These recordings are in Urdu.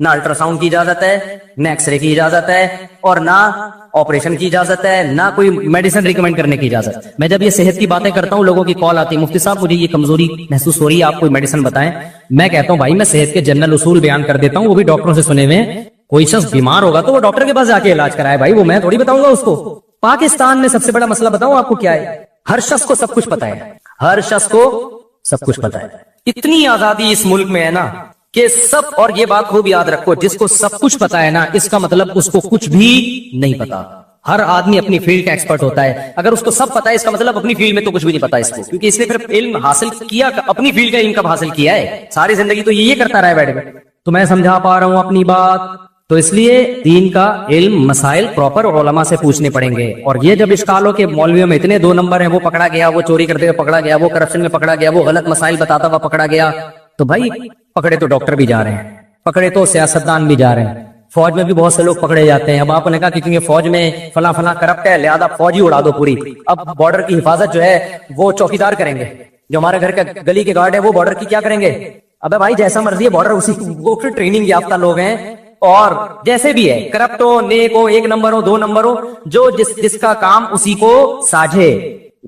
نہ الٹراساؤنڈ کی اجازت ہے، نہ ایکس رے کی اجازت ہے، اور نہ آپریشن کی اجازت ہے، نہ کوئی میڈیسن ریکمینڈ کرنے کی اجازت۔ میں جب یہ صحت کی باتیں کرتا ہوں لوگوں کی کال آتی ہے، مفتی صاحب مجھے یہ کمزوری محسوس ہو رہی ہے، آپ کوئی میڈیسن بتائیں۔ میں کہتا ہوں بھائی میں صحت کے جنرل اصول بیان کر دیتا ہوں، وہ بھی ڈاکٹروں سے سنے ہوئے ہیں۔ کوئی شخص بیمار ہوگا تو وہ ڈاکٹر کے پاس جا کے علاج کرائے بھائی، وہ میں تھوڑی بتاؤں گا اس کو۔ پاکستان میں سب سے بڑا مسئلہ بتاؤں آپ کو کیا ہے؟ ہر شخص کو سب کچھ پتا ہے، ہر شخص کو سب کچھ پتا ہے۔ اتنی آزادی اس ملک میں ہے نا کہ سب، اور یہ بات خوب یاد رکھو، جس کو سب کچھ پتا ہے نا اس کا مطلب اس کو کچھ بھی نہیں پتا۔ ہر آدمی اپنی فیلڈ کا ایکسپرٹ ہوتا ہے، اگر اس کو سب پتا ہے اس کا مطلب اپنی فیلڈ میں تو کچھ بھی نہیں پتا اس کو، کیونکہ اس نے پھر علم حاصل کیا، اپنی فیلڈ کا علم کب حاصل کیا ہے؟ ساری زندگی تو یہ کرتا رہا ہے بیٹھ کے۔ تو میں سمجھا پا رہا ہوں اپنی بات؟ تو اس لیے دین کا علم مسائل پراپر علماء سے پوچھنے پڑیں گے۔ اور یہ جب اشکال ہو کہ مولویوں میں اتنے 2 نمبر ہیں، وہ پکڑا گیا، وہ چوری کرتے ہوئے پکڑا گیا، وہ کرپشن میں پکڑا گیا، وہ غلط مسائل بتاتا ہوا پکڑا گیا، تو بھائی پکڑے تو ڈاکٹر بھی جا رہے ہیں، پکڑے تو سیاستدان بھی جا رہے ہیں، فوج میں بھی بہت سے لوگ پکڑے جاتے ہیں۔ اب آپ نے کہا کہ کیونکہ فوج میں فلاں فلاں کرپٹ ہے لہذا فوج ہی اڑا دو پوری، اب بارڈر کی حفاظت جو ہے وہ چوکیدار کریں گے، جو ہمارے گھر کا گلی کے گارڈ ہے وہ بارڈر کی کیا کریں گے؟ ابے بھائی جیسا مرضی ہے بارڈر، اسی وہ پھر ٹریننگ یافتہ لوگ ہیں، اور جیسے بھی ہے کرپٹ ہو، نیک ہو، 1 نمبر ہو، 2 نمبر ہو، جو جس کا کام اسی کو ساجھے۔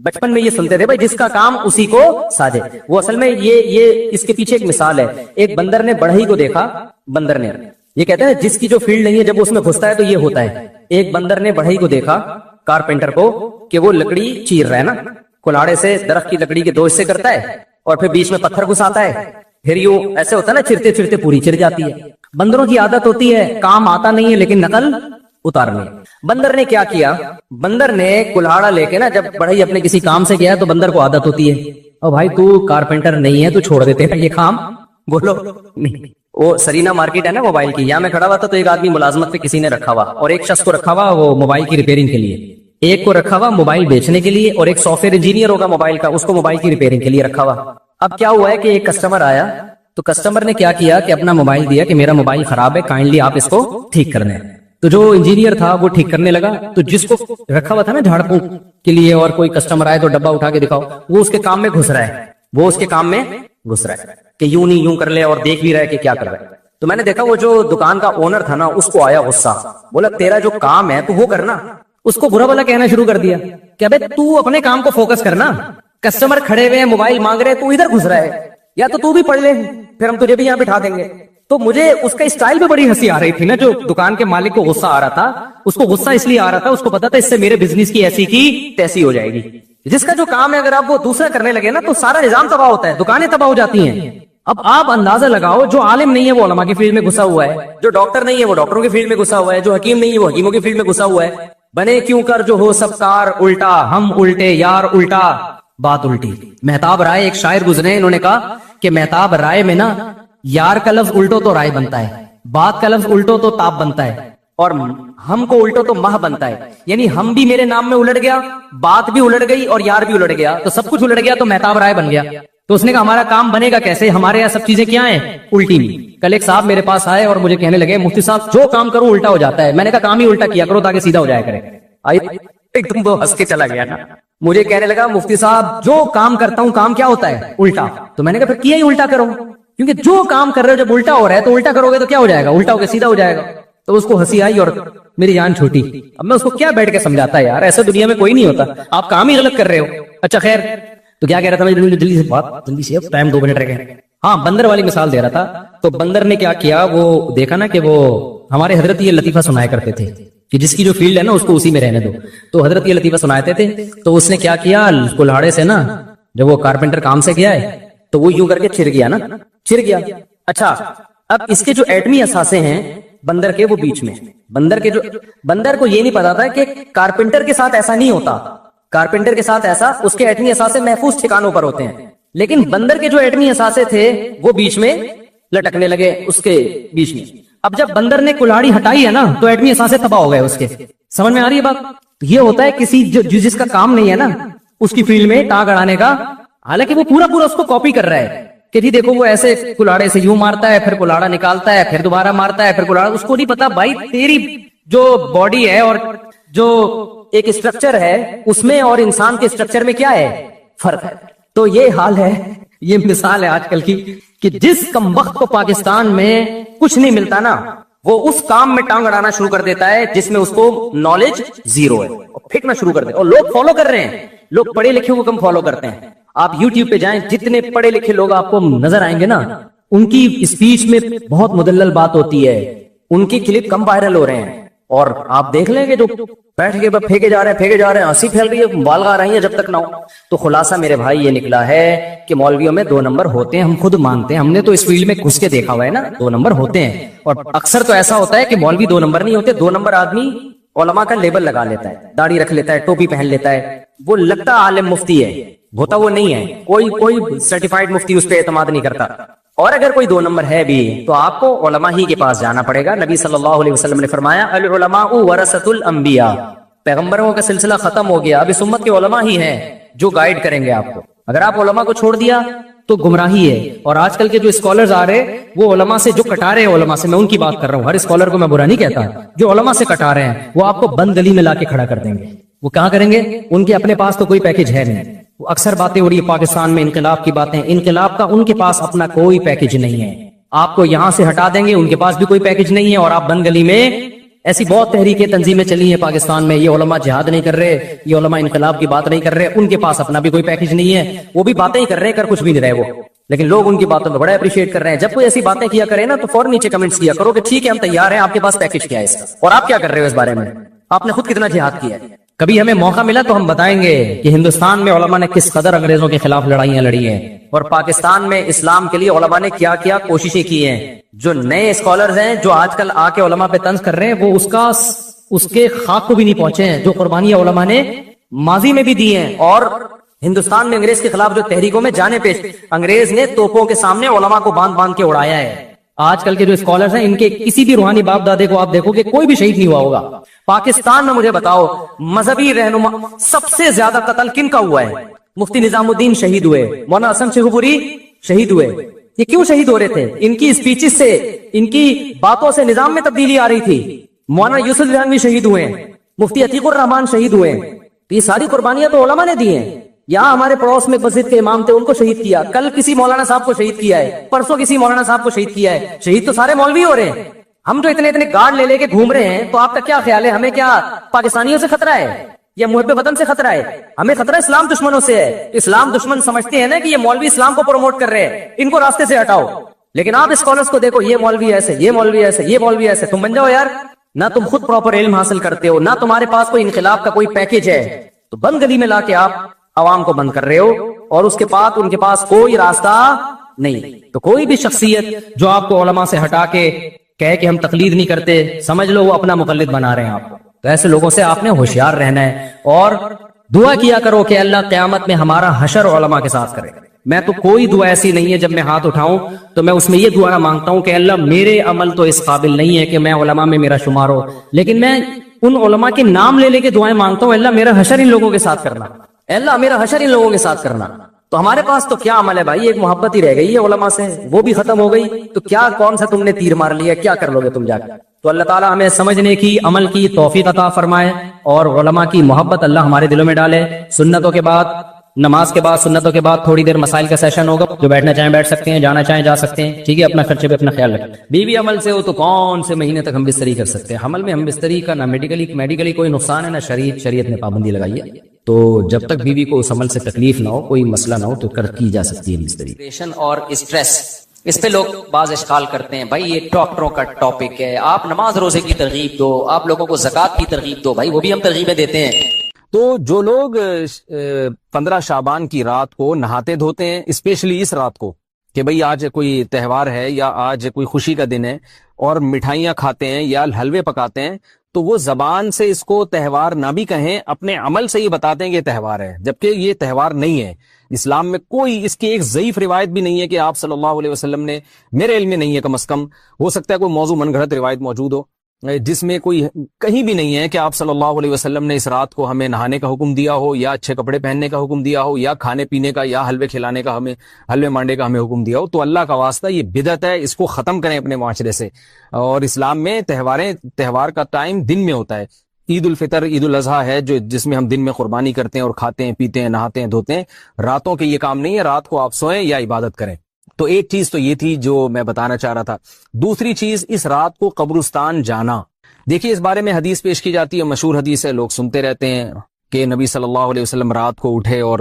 بچپن میں یہ سنتے تھے بھائی جس کا کام اسی کو ساجھے، وہ اصل میں یہ اس کے پیچھے ایک مثال ہے۔ ایک بندر نے بڑھئی کو دیکھا، بندر نے، یہ کہتا ہے جس کی جو فیلڈ نہیں ہے جب اس میں گھستا ہے تو یہ ہوتا ہے۔ ایک بندر نے بڑھئی کو دیکھا، کارپینٹر کو، کہ وہ لکڑی چیر رہا ہے نا، کلاڑے سے درخت کی لکڑی کے 2 حصے کرتا ہے اور پھر بیچ میں پتھر گھساتا ہے، پھر یوں ایسے ہوتا ہے نا، چرتے چرتے پوری چر جاتی ہے۔ بندروں کی عادت ہوتی ہے کام آتا نہیں ہے لیکن نقل اتارنے۔ بندر نے کیا کیا؟ بندر نے کلاڑا لے کے نا، جب بڑھئی اپنے کسی کام سے گیا تو بندر کو عادت ہوتی ہے، او بھائی تو کارپینٹر نہیں ہے تو چھوڑ دیتے ہیں یہ کام، بولو نہیں۔ وہ سرینا مارکیٹ ہے نا موبائل کی، یہاں میں کھڑا ہوا تھا تو ایک آدمی ملازمت پہ کسی نے رکھا ہوا، اور ایک شخص کو رکھا ہوا وہ موبائل کی ریپیئرنگ کے لیے، ایک کو رکھا ہوا موبائل بیچنے کے لیے، اور ایک سافٹ ویئر انجینئر ہوگا موبائل کا، اس کو موبائل کی ریپیئرنگ کے لیے رکھا ہوا۔ اب کیا ہوا ہے کہ ایک کسٹمر آیا تو کسٹمر نے کیا کیا کہ اپنا موبائل دیا کہ میرا موبائل خراب ہے، کائنڈلی آپ اس کو ٹھیک کرنے۔ تو جو انجینئر تھا وہ ٹھیک کرنے لگا، تو جس کو رکھا ہوا تھا نا جھاڑ پھونک کے لیے، اور کوئی کسٹمر آئے تو ڈبہ اٹھا کے دکھاؤ، وہ اس کے کام میں گھس رہا ہے، وہ اس کے کام میں گھس رہا ہے کہ یوں نہیں یوں کر لے، اور دیکھ بھی رہا ہے کہ کیا کر رہا ہے۔ تو میں نے دیکھا وہ جو دکان کا اونر تھا نا اس کو آیا غصہ، بولا تیرا جو کام ہے تو وہ کرنا۔ اس کو برا بھلا کہنا شروع کر دیا کہ ابے تو اپنے کام کو فوکس کرنا، کسٹمر کھڑے ہوئے ہیں موبائل مانگ رہے، تو ادھر گھس رہا ہے، یا تو بھی پڑھ لے پھر ہم تجھے بھی یہاں بٹھا دیں گے۔ تو مجھے اس کا اسٹائل پہ بڑی ہنسی آ رہی تھی نا، جو دکان کے مالک کو غصہ آ رہا تھا، اس کو غصہ اس لیے آ رہا تھا، اس کو پتا تھا اس سے میرے بزنس کی ایسی کی تیسی ہو جائے گی۔ جس کا جو کام ہے اگر آپ وہ دوسرا کرنے لگے نا تو سارا نظام تباہ ہوتا ہے، دکانیں تباہ ہو جاتی ہیں۔ اب آپ اندازہ لگاؤ، جو عالم نہیں ہے وہ علماء کی فیلڈ میں گھسا ہوا ہے، جو ڈاکٹر نہیں ہے وہ ڈاکٹروں کی فیلڈ میں گھسا ہوا ہے، جو حکیم نہیں ہے وہ حکیموں کی فیلڈ میں گھسا ہوا ہے۔ بنے کیوں کر جو ہو سب کار الٹا، ہم الٹے یار الٹا، بات الٹی۔ مہتاب رائے ایک شاعر گزرے، انہوں نے کہا کہ مہتاب رائے میں نا یار کا لفظ الٹو تو رائے بنتا ہے، بات کا لفظ الٹو تو تاب بنتا ہے، اور ہم کو الٹو تو مہ بنتا ہے، یعنی ہم بھی میرے نام میں الٹ گیا، بات بھی الٹ گئی اور یار بھی الٹ گیا، تو سب کچھ الٹ گیا تو مہتاب رائے بن گیا۔ تو اس نے کہا ہمارا کام بنے گا کیسے، ہمارے یہاں سب چیزیں کیا ہیں الٹی میں۔ کل ایک صاحب میرے پاس آئے اور مجھے کہنے لگے مفتی صاحب جو کام کروں الٹا ہو جاتا ہے۔ میں نے کہا کام ہی الٹا کیا کرو تاکہ سیدھا ہو جایا کرے۔ ایک دم وہ ہنس کے چلا گیا نا، مجھے کہنے لگا مفتی صاحب جو کام کرتا ہوں کام کیا ہوتا ہے الٹا۔ تو میں نے کہا پھر کیا ہی الٹا کرو، کیونکہ جو کام کر رہے ہو جب الٹا ہو رہا ہے تو الٹا کرو گے تو کیا ہو جائے گا، الٹا ہو کے سیدھا ہو جائے گا۔ تو اس کو ہنسی آئی اور میری جان چھوٹی۔ اب میں اس کو کیا بیٹھ کے سمجھاتا ہے یار، ایسے دنیا میں کوئی نہیں ہوتا، آپ کام ہی غلط کر رہے ہو۔ اچھا خیر، تو کیا کہہ رہا تھا میں، جلدی سے بات، جلدی سے، ٹائم 2 منٹ رہ گئے۔ ہاں بندر والی مثال دے رہا تھا۔ تو بندر نے کیا کیا، وہ دیکھا نا کہ وہ ہمارے حضرت یہ لطیفہ سنایا کرتے تھے کہ جس کی جو فیلڈ ہے نا اس کو اسی میں رہنے دو، تو حضرت یہ لطیفہ سناتے تھے۔ تو اس نے کیا کیا، کلاڑے سے نا جب وہ کارپینٹر کام سے گیا ہے تو وہ یوں کر کے چر گیا نا، چر گیا۔ اچھا اب اس کے جو ایٹمی اثاثے ہیں بندر کے وہ بیچ میں، بندر کو یہ نہیں پتا تھا کہ کارپینٹر کے ساتھ ایسا نہیں ہوتا، کارپینٹر کے ساتھ ایسا اس کے ایٹمی اثاثے محفوظ ٹھکانوں پر ہوتے ہیں، لیکن بندر کے جو ایٹمی اثاثے تھے وہ بیچ میں لٹکنے لگے اس کے بیچ میں۔ اب جب بندر نے کلاڑی ہٹائی ہے نا تو ایٹمی اثاثے تباہ ہو گئے اس کے۔ سمجھ میں آ رہی ہے بات؟ یہ ہوتا ہے کسی جس کا کام نہیں ہے نا اس کی فیلڈ میں ٹانگ اڑانے کا، حالانکہ وہ پورا اس کو کاپی کر رہا ہے کہ جی دیکھو وہ ایسے کلاڑے سے یوں مارتا ہے، پھر کلاڑا نکالتا ہے، پھر دوبارہ مارتا ہے، پھر کلاڑا۔ اس کو نہیں پتا بھائی تیری جو باڈی ہے اور جو ایک اسٹرکچر ہے اس میں اور انسان کے اسٹرکچر میں کیا ہے، فرق ہے۔ تو یہ حال ہے، یہ مثال ہے آج کل کی کہ جس کم وقت کو پاکستان میں کچھ نہیں ملتا نا وہ اس کام میں ٹانگ اڑانا شروع کر دیتا ہے جس میں اس کو نالج زیرو ہے اور پھینکنا شروع کر دیتا ہے. اور لوگ فالو کر رہے ہیں, لوگ پڑھے لکھے کو کم فالو کرتے ہیں. آپ یوٹیوب پہ جائیں, جتنے پڑھے لکھے لوگ آپ کو نظر آئیں گے نا ان کی اسپیچ میں بہت مدلل بات ہوتی ہے, ان کی کلپ کم وائرل ہو رہے ہیں. اور آپ دیکھ لیں گے جو بیٹھ کے پھینکے جا رہے ہیں, ہنسی پھیل رہی ہے, بالغ آ رہی ہیں جب تک نہ ہو. تو خلاصہ میرے بھائی یہ نکلا ہے کہ مولویوں میں 2 نمبر ہوتے ہیں, ہم خود مانتے ہیں, ہم نے تو اس فیلڈ میں گھس کے دیکھا ہوا ہے نا, 2 نمبر ہوتے ہیں. اور اکثر تو ایسا ہوتا ہے کہ مولوی 2 نمبر نہیں ہوتے, 2 نمبر آدمی علماء کا لیبل لگا لیتا ہے, داڑھی رکھ لیتا ہے, ٹوپی پہن لیتا ہے, وہ لگتا عالم مفتی ہے, ہوتا وہ نہیں ہے. کوئی سرٹیفائیڈ مفتی اس پہ اعتماد نہیں کرتا. اور اگر کوئی 2 نمبر ہے بھی تو آپ کو علماء ہی کے پاس جانا پڑے گا. نبی صلی اللہ علیہ وسلم نے فرمایا العلماء ورثۃ الانبیاء, پیغمبروں کا سلسلہ ختم ہو گیا, اب اس امت کے علماء ہی ہیں جو گائیڈ کریں گے آپ کو. اگر آپ علماء کو چھوڑ دیا تو گمراہی ہے. اور آج کل کے جو اسکالرز آ رہے وہ علماء سے جو کٹا رہے ہیں, علماء سے میں ان کی بات کر رہا ہوں, ہر اسکالر کو میں برا نہیں کہتا, جو علماء سے کٹا رہے ہیں وہ آپ کو بند گلی میں لا کے کھڑا کر دیں گے. وہ کہاں کریں گے, ان کے اپنے پاس تو کوئی پیکج ہے نہیں. وہ اکثر باتیں ہو رہی ہے پاکستان میں انقلاب کی باتیں, انقلاب کا ان کے پاس اپنا کوئی پیکج نہیں ہے. آپ کو یہاں سے ہٹا دیں گے, ان کے پاس بھی کوئی پیکج نہیں ہے. اور آپ بند گلی میں, ایسی بہت تحریکیں تنظیمیں چلی ہیں پاکستان میں, یہ علماء جہاد نہیں کر رہے, یہ علماء انقلاب کی بات نہیں کر رہے, ان کے پاس اپنا بھی کوئی پیکج نہیں ہے, وہ بھی باتیں ہی کر رہے ہیں, کر کچھ بھی نہیں رہے وہ. لیکن لوگ ان کی باتوں کو بڑا اپریشیٹ کر رہے ہیں. جب کوئی ایسی باتیں کیا کرے نا تو فوراً نیچے کمنٹس کیا کرو کہ ٹھیک ہے ہم تیار ہیں, آپ کے پاس پیکج کیا ہے اس کا, اور آپ کیا کر رہے ہو اس بارے میں, آپ نے خود کتنا جہاد کیا ہے. کبھی ہمیں موقع ملا تو ہم بتائیں گے کہ ہندوستان میں علماء نے کس قدر انگریزوں کے خلاف لڑائیاں لڑی ہیں, اور پاکستان میں اسلام کے لیے علماء نے کیا کیا کوششیں کی ہیں. جو نئے اسکالرز ہیں جو آج کل آ کے علماء پہ طنز کر رہے ہیں وہ اس کے خاک کو بھی نہیں پہنچے ہیں, جو قربانیاں علماء نے ماضی میں بھی دی ہیں. اور ہندوستان میں انگریز کے خلاف جو تحریکوں میں جانے پیش, انگریز نے توپوں کے سامنے علماء کو باندھ باندھ کے اڑایا ہے. آج کل کے جو اسکالرز ہیں ان کے کسی بھی روحانی باپ دادے کو آپ دیکھو کہ کوئی بھی شہید نہیں ہوا ہوگا. پاکستان میں مجھے بتاؤ مذہبی رہنما سب سے زیادہ قتل کن کا ہوا ہے؟ مفتی نظام الدین شہید ہوئے, مولانا حسن شیخ پوری شہید ہوئے. یہ کیوں شہید ہو رہے تھے؟ ان کی اسپیچز سے, ان کی باتوں سے نظام میں تبدیلی آ رہی تھی. مولانا یوسف جہانوی شہید ہوئے, مفتی عتیق الرحمان شہید ہوئے. یہ ساری قربانیاں تو علماء نے دی ہیں. یہاں ہمارے پڑوس میں مسجد کے امام تھے, ان کو شہید کیا, کل کسی مولانا صاحب کو شہید کیا ہے, پرسوں کسی مولانا صاحب کو شہید کیا ہے. شہید تو سارے مولوی ہو رہے ہیں. ہم جو اتنے گارڈ لے کے گھوم رہے ہیں, تو آپ کا کیا خیال ہے, ہمیں کیا پاکستانیوں سے خطرہ ہے یا محب وطن سے خطرہ ہے؟ ہمیں خطرہ اسلام دشمنوں سے ہے. اسلام دشمن سمجھتے ہیں نا کہ یہ مولوی اسلام کو پروموٹ کر رہے ہیں, ان کو راستے سے ہٹاؤ. لیکن آپ اسکالرز کو دیکھو, یہ مولوی ایسے, یہ مولوی ایسے, یہ مولوی ایسے. تم بن جاؤ یار, نہ تم خود پراپر علم حاصل کرتے ہو, نہ تمہارے پاس کوئی انقلاب کا کوئی پیکج ہے, تو بند گلی میں لا کے آپ عوام کو بند کر رہے ہو, اور اس کے بعد ان کے پاس کوئی راستہ نہیں. تو کوئی بھی شخصیت جو آپ کو علماء سے ہٹا کے کہے کہ ہم تقلید نہیں کرتے, سمجھ لو وہ اپنا مقلد بنا رہے ہیں آپ کو. تو ایسے لوگوں سے آپ نے ہوشیار رہنا ہے, اور دعا کیا کرو کہ اللہ قیامت میں ہمارا حشر علماء کے ساتھ کرے. میں تو کوئی دعا ایسی نہیں ہے جب میں ہاتھ اٹھاؤں تو میں اس میں یہ دعا مانگتا ہوں کہ اللہ میرے عمل تو اس قابل نہیں ہے کہ میں علماء میں میرا شمار ہو, لیکن میں ان علماء کے نام لے کے دعائیں مانگتا ہوں, اللہ میرا حشر ان لوگوں کے ساتھ کرنا, اللہ میرا حشر ان لوگوں کے ساتھ کرنا. تو ہمارے پاس تو کیا عمل ہے بھائی, ایک محبت ہی رہ گئی ہے علماء سے, وہ بھی ختم ہو گئی. تو کیا کون سا تم نے تیر مار لیا, کیا کر لو گے تم جا کے؟ تو اللہ تعالیٰ ہمیں سمجھنے کی, عمل کی توفیق عطا فرمائے, اور علماء کی محبت اللہ ہمارے دلوں میں ڈالے. سنتوں کے بعد, نماز کے بعد, سنتوں کے بعد تھوڑی دیر مسائل کا سیشن ہوگا, جو بیٹھنا چاہیں بیٹھ سکتے ہیں, جانا چاہیں جا سکتے ہیں. ٹھیک ہے, اپنا خرچے پہ اپنا خیال رکھیں. بیوی عمل سے ہو تو کون سے مہینے تک ہم بستری کر سکتے ہیں. حمل میں ہم بستری کا نہ میڈیکلی کوئی نقصان ہے, نہ شریعت نے پابندی لگائی ہے. تو جب تک بیوی کو اس عمل سے تکلیف نہ ہو, کوئی مسئلہ نہ ہو, تو کی جا سکتی ہے بستری. اور اسٹریس, اس پہ لوگ بعض اشکال کرتے ہیں, بھائی یہ ڈاکٹروں کا ٹاپک ہے, آپ نماز روزے کی ترغیب دو, آپ لوگوں کو زکوٰۃ کی ترغیب دو. بھائی وہ بھی ہم ترغیبیں دیتے ہیں. تو جو لوگ 15 شعبان کی رات کو نہاتے دھوتے ہیں, اسپیشلی اس رات کو کہ بھئی آج کوئی تہوار ہے یا آج کوئی خوشی کا دن ہے, اور مٹھائیاں کھاتے ہیں یا حلوے پکاتے ہیں, تو وہ زبان سے اس کو تہوار نہ بھی کہیں, اپنے عمل سے یہ بتاتے ہیں کہ یہ تہوار ہے, جبکہ یہ تہوار نہیں ہے. اسلام میں کوئی اس کی ایک ضعیف روایت بھی نہیں ہے کہ آپ صلی اللہ علیہ وسلم نے, میرے علم میں نہیں ہے کم از کم, ہو سکتا ہے کوئی موضوع من گھڑت روایت موجود ہو جس میں کوئی کہیں بھی نہیں ہے کہ آپ صلی اللہ علیہ وسلم نے اس رات کو ہمیں نہانے کا حکم دیا ہو, یا اچھے کپڑے پہننے کا حکم دیا ہو, یا کھانے پینے کا یا حلوے کھلانے کا, ہمیں حلوے مانڈے کا ہمیں حکم دیا ہو. تو اللہ کا واسطہ یہ بدعت ہے, اس کو ختم کریں اپنے معاشرے سے. اور اسلام میں تہوار کا ٹائم دن میں ہوتا ہے. عید الفطر, عید الاضحیٰ ہے جس میں ہم دن میں قربانی کرتے ہیں اور کھاتے ہیں, پیتے ہیں, نہاتے ہیں, دھوتے ہیں. راتوں کے یہ کام نہیں ہے, رات کو آپ سوئیں یا عبادت کریں. تو ایک چیز تو یہ تھی جو میں بتانا چاہ رہا تھا. دوسری چیز اس رات کو قبرستان جانا. دیکھیے اس بارے میں حدیث پیش کی جاتی ہے, مشہور حدیث ہے, لوگ سنتے رہتے ہیں کہ نبی صلی اللہ علیہ وسلم رات کو اٹھے اور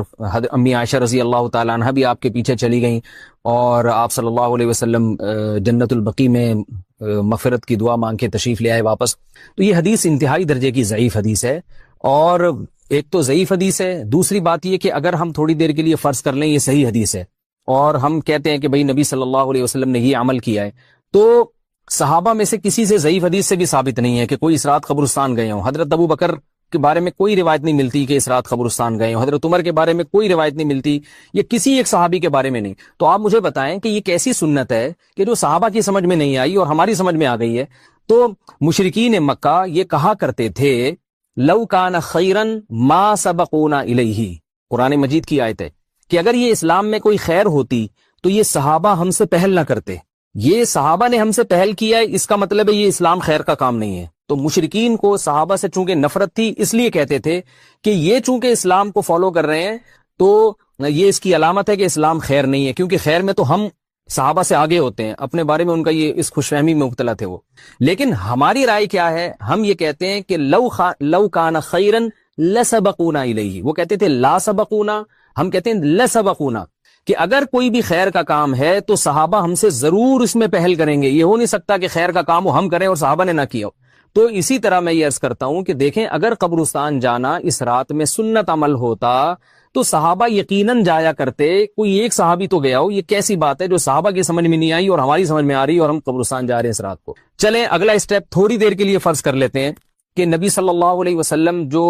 امی عائشہ رضی اللہ تعالیٰ عنہ بھی آپ کے پیچھے چلی گئیں, اور آپ صلی اللہ علیہ وسلم جنت البقیع میں مغفرت کی دعا مانگ کے تشریف لے آئے واپس. تو یہ حدیث انتہائی درجے کی ضعیف حدیث ہے, اور ایک تو ضعیف حدیث ہے, دوسری بات یہ کہ اگر ہم تھوڑی دیر کے لیے فرض کر لیں یہ صحیح حدیث ہے اور ہم کہتے ہیں کہ بھئی نبی صلی اللہ علیہ وسلم نے یہ عمل کیا ہے, تو صحابہ میں سے کسی سے ضعیف حدیث سے بھی ثابت نہیں ہے کہ کوئی اس رات قبرستان گئے ہوں. حضرت ابو بکر کے بارے میں کوئی روایت نہیں ملتی کہ اس رات قبرستان گئے ہوں, حضرت عمر کے بارے میں کوئی روایت نہیں ملتی, یہ کسی ایک صحابی کے بارے میں نہیں. تو آپ مجھے بتائیں کہ یہ کیسی سنت ہے کہ جو صحابہ کی سمجھ میں نہیں آئی اور ہماری سمجھ میں آ گئی ہے. تو مشرکین مکہ یہ کہا کرتے تھے لو کان خیرن ما سبقونا الیہ, قرآن مجید کی آیت ہے کہ اگر یہ اسلام میں کوئی خیر ہوتی تو یہ صحابہ ہم سے پہل نہ کرتے. یہ صحابہ نے ہم سے پہل کیا ہے, اس کا مطلب ہے یہ اسلام خیر کا کام نہیں ہے. تو مشرکین کو صحابہ سے چونکہ نفرت تھی اس لیے کہتے تھے کہ یہ چونکہ اسلام کو فالو کر رہے ہیں تو یہ اس کی علامت ہے کہ اسلام خیر نہیں ہے, کیونکہ خیر میں تو ہم صحابہ سے آگے ہوتے ہیں. اپنے بارے میں ان کا یہ اس خوش فہمی میں مبتلا تھے وہ. لیکن ہماری رائے کیا ہے, ہم یہ کہتے ہیں کہ لو کان خیرن لسبقونا الیہ, وہ کہتے تھے لا سبقونا, ہم کہتے ہیں لسبقونا, کہ اگر کوئی بھی خیر کا کام ہے تو صحابہ ہم سے ضرور اس میں پہل کریں گے. یہ ہو نہیں سکتا کہ خیر کا کام ہم کریں اور صحابہ نے نہ کیا ہو. تو اسی طرح میں یہ عرض کرتا ہوں کہ دیکھیں اگر قبرستان جانا اس رات میں سنت عمل ہوتا تو صحابہ یقیناً جایا کرتے. کوئی ایک صحابی تو گیا ہو, یہ کیسی بات ہے جو صحابہ کی سمجھ میں نہیں آئی اور ہماری سمجھ میں آ رہی اور ہم قبرستان جا رہے ہیں اس رات کو. چلیں اگلا اسٹیپ تھوڑی دیر کے لیے فرض کر لیتے ہیں کہ نبی صلی اللہ علیہ وسلم جو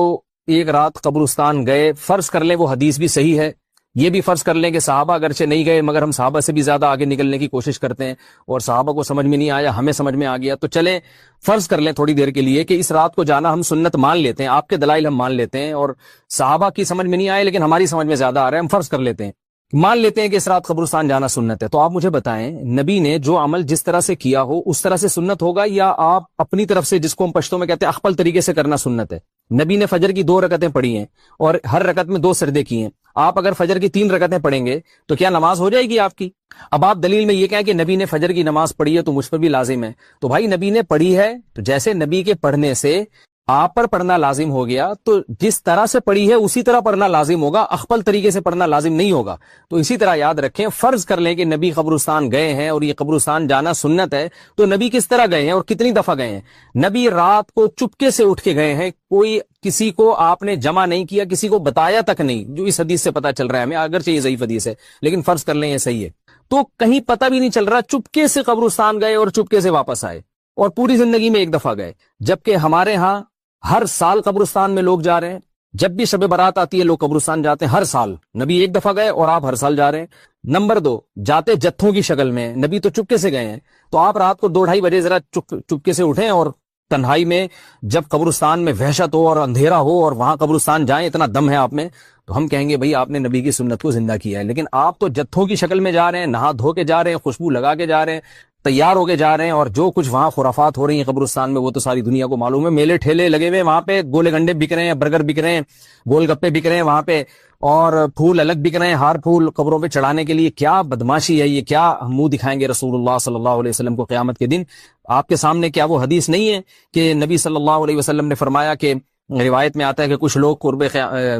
ایک رات قبرستان گئے, فرض کر لیں وہ حدیث بھی صحیح ہے, یہ بھی فرض کر لیں کہ صحابہ اگرچہ نہیں گئے مگر ہم صحابہ سے بھی زیادہ آگے نکلنے کی کوشش کرتے ہیں اور صحابہ کو سمجھ میں نہیں آیا, ہمیں سمجھ میں آ گیا. تو چلیں فرض کر لیں تھوڑی دیر کے لیے کہ اس رات کو جانا ہم سنت مان لیتے ہیں, آپ کے دلائل ہم مان لیتے ہیں اور صحابہ کی سمجھ میں نہیں آئے لیکن ہماری سمجھ میں زیادہ آ رہا ہے, ہم فرض کر لیتے ہیں, مان لیتے ہیں کہ اس رات قبرستان جانا سنت ہے. تو آپ مجھے بتائیں نبی نے جو عمل جس طرح سے کیا ہو اس طرح سے سنت ہوگا, یا آپ اپنی طرف سے جس کو ہم پشتوں میں کہتے ہیں اخپل طریقے سے کرنا سنت ہے. نبی نے فجر کی 2 رکعتیں پڑھی ہیں اور ہر رکعت میں 2 سجدے کیے ہیں. آپ اگر فجر کی 3 رکعتیں پڑھیں گے تو کیا نماز ہو جائے گی آپ کی؟ اب آپ دلیل میں یہ کہیں کہ نبی نے فجر کی نماز پڑھی ہے تو مجھ پر بھی لازم ہے. تو بھائی نبی نے پڑھی ہے تو جیسے نبی کے پڑھنے سے آپ پر پڑھنا لازم ہو گیا تو جس طرح سے پڑھی ہے اسی طرح پڑھنا لازم ہوگا, اخپل طریقے سے پڑھنا لازم نہیں ہوگا. تو اسی طرح یاد رکھیں, فرض کر لیں کہ نبی قبرستان گئے ہیں اور یہ قبرستان جانا سنت ہے, تو نبی کس طرح گئے ہیں اور کتنی دفعہ گئے ہیں؟ نبی رات کو چپکے سے اٹھ کے گئے ہیں, کوئی کسی کو آپ نے جمع نہیں کیا, کسی کو بتایا تک نہیں, جو اس حدیث سے پتا چل رہا ہے ہمیں, اگرچہ یہ ضعیف حدیث ہے لیکن فرض کر لیں یہ صحیح ہے. تو کہیں پتہ بھی نہیں چل رہا, چپکے سے قبرستان گئے اور چپکے سے واپس آئے, اور پوری زندگی میں ایک دفعہ گئے. جبکہ ہمارے ہاں ہر سال قبرستان میں لوگ جا رہے ہیں, جب بھی شب برات آتی ہے لوگ قبرستان جاتے ہیں ہر سال. نبی ایک دفعہ گئے اور آپ ہر سال جا رہے ہیں. نمبر 2, جاتے جتھوں کی شکل میں, نبی تو چپکے سے گئے ہیں. تو آپ رات کو 2-2:30 بجے ذرا چپکے سے اٹھیں اور تنہائی میں جب قبرستان میں وحشت ہو اور اندھیرا ہو اور وہاں قبرستان جائیں, اتنا دم ہے آپ میں, تو ہم کہیں گے بھئی آپ نے نبی کی سنت کو زندہ کیا ہے. لیکن آپ تو جتھوں کی شکل میں جا رہے ہیں, نہا دھو کے جا رہے ہیں, خوشبو لگا کے جا رہے ہیں, تیار ہو کے جا رہے ہیں, اور جو کچھ وہاں خرافات ہو رہی ہیں قبرستان میں وہ تو ساری دنیا کو معلوم ہے. میلے ٹھیلے لگے ہوئے, وہاں پہ گولے گنڈے بک رہے ہیں, برگر بک رہے ہیں, گول گپے بک رہے ہیں وہاں پہ, اور پھول الگ بک رہے ہیں, ہار پھول قبروں پہ چڑھانے کے لیے. کیا بدماشی ہے یہ, کیا منہ دکھائیں گے رسول اللہ صلی اللہ علیہ وسلم کو قیامت کے دن؟ آپ کے سامنے کیا وہ حدیث نہیں ہے کہ نبی صلی اللہ علیہ وسلم نے فرمایا کہ روایت میں آتا ہے کہ کچھ لوگ قرب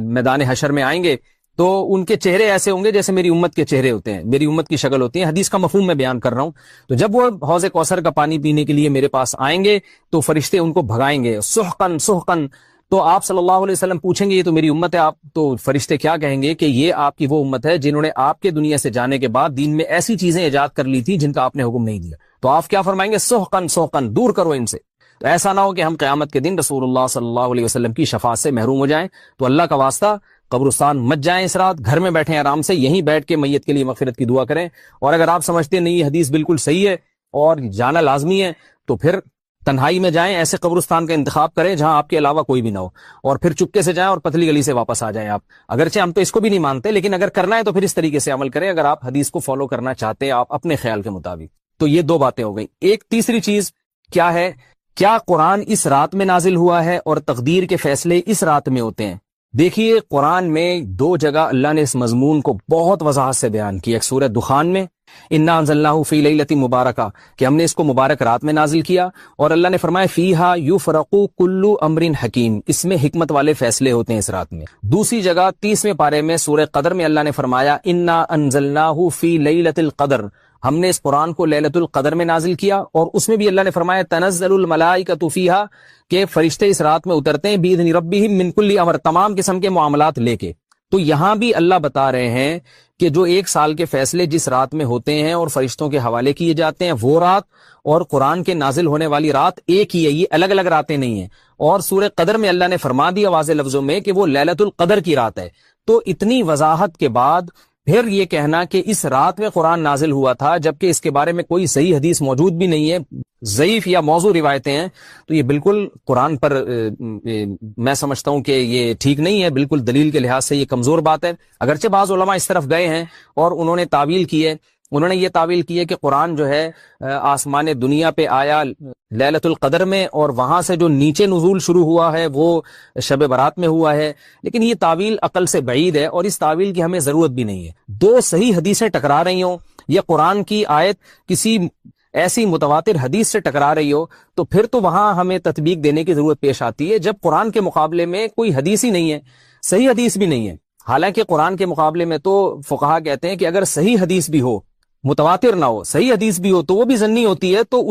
میدان حشر میں آئیں گے تو ان کے چہرے ایسے ہوں گے جیسے میری امت کے چہرے ہوتے ہیں, میری امت کی شکل ہوتی ہے. حدیث کا مفہوم میں بیان کر رہا ہوں. تو جب وہ حوض کوثر کا پانی پینے کے لیے میرے پاس آئیں گے تو فرشتے ان کو بھگائیں گے, سحقن سحقن. تو آپ صلی اللہ علیہ وسلم پوچھیں گے یہ تو میری امت ہے, آپ تو فرشتے کیا کہیں گے کہ یہ آپ کی وہ امت ہے جنہوں نے آپ کے دنیا سے جانے کے بعد دین میں ایسی چیزیں ایجاد کر لی تھی جن کا آپ نے حکم نہیں دیا. تو آپ کیا فرمائیں گے؟ سحقن سحقن, دور کرو ان سے. تو ایسا نہ ہو کہ ہم قیامت کے دن رسول اللہ صلی اللہ علیہ وسلم کی شفاعت سے محروم ہو جائیں. تو اللہ کا واسطہ قبرستان مت جائیں اس رات, گھر میں بیٹھیں آرام سے, یہیں بیٹھ کے میت کے لیے مغفرت کی دعا کریں. اور اگر آپ سمجھتے ہیں نہیں یہ حدیث بالکل صحیح ہے اور جانا لازمی ہے تو پھر تنہائی میں جائیں, ایسے قبرستان کا انتخاب کریں جہاں آپ کے علاوہ کوئی بھی نہ ہو, اور پھر چپکے سے جائیں اور پتلی گلی سے واپس آ جائیں آپ. اگرچہ ہم تو اس کو بھی نہیں مانتے لیکن اگر کرنا ہے تو پھر اس طریقے سے عمل کریں, اگر آپ حدیث کو فالو کرنا چاہتے ہیں آپ اپنے خیال کے مطابق. تو یہ 2 باتیں ہو گئی. ایک تیسری چیز کیا ہے, کیا قرآن اس رات میں نازل ہوا ہے اور تقدیر کے فیصلے اس رات میں ہوتے ہیں؟ دیکھیے قرآن میں 2 جگہ اللہ نے اس مضمون کو بہت وضاحت سے بیان کیا. ایک سورہ دخان میں انا انزلناہ فی لیلۃ مبارکہ کہ ہم نے اس کو مبارک رات میں نازل کیا, اور اللہ نے فرمایا فیہا یفرق کل امر حکیم, اس میں حکمت والے فیصلے ہوتے ہیں اس رات میں. دوسری جگہ 30ویں پارے میں سورہ قدر میں اللہ نے فرمایا انا انزلناہ فی لیلۃ القدر, ہم نے اس قرآن کو لیلۃ القدر میں نازل کیا, اور اس میں بھی اللہ نے فرمایا تنزل الملائکۃ فیہا کہ فرشتے اس رات میں اترتے ہیں باذن ربہم من کل امر, تمام قسم کے معاملات لے کے. تو یہاں بھی اللہ بتا رہے ہیں کہ جو 1 سال کے فیصلے جس رات میں ہوتے ہیں اور فرشتوں کے حوالے کیے جاتے ہیں وہ رات اور قرآن کے نازل ہونے والی رات ایک ہی ہے, یہ الگ الگ راتیں نہیں ہیں. اور سورہ قدر میں اللہ نے فرما دیا واضح لفظوں میں کہ وہ لیلۃ القدر کی رات ہے. تو اتنی وضاحت کے بعد پھر یہ کہنا کہ اس رات میں قرآن نازل ہوا تھا جبکہ اس کے بارے میں کوئی صحیح حدیث موجود بھی نہیں ہے, ضعیف یا موضوع روایتیں ہیں, تو یہ بالکل قرآن پر میں سمجھتا ہوں کہ یہ ٹھیک نہیں ہے, بالکل دلیل کے لحاظ سے یہ کمزور بات ہے. اگرچہ بعض علماء اس طرف گئے ہیں اور انہوں نے تعویل کی ہے, انہوں نے یہ تعویل کی ہے کہ قرآن جو ہے آسمان دنیا پہ آیا لیلۃ القدر میں, اور وہاں سے جو نیچے نزول شروع ہوا ہے وہ شب برات میں ہوا ہے. لیکن یہ تعویل عقل سے بعید ہے اور اس تعویل کی ہمیں ضرورت بھی نہیں ہے. 2 صحیح حدیثیں ٹکرا رہی ہوں یا قرآن کی آیت کسی ایسی متواتر حدیث سے ٹکرا رہی ہو تو پھر تو وہاں ہمیں تطبیق دینے کی ضرورت پیش آتی ہے, جب قرآن کے مقابلے میں کوئی حدیث ہی نہیں ہے, صحیح حدیث بھی نہیں ہے. حالانکہ قرآن کے مقابلے میں تو فقہا کہتے ہیں کہ اگر صحیح حدیث بھی ہو, متواتر نہ ہو, صحیح حدیث بھی ہو تو وہ بھی ظنی ہوتی ہے, تو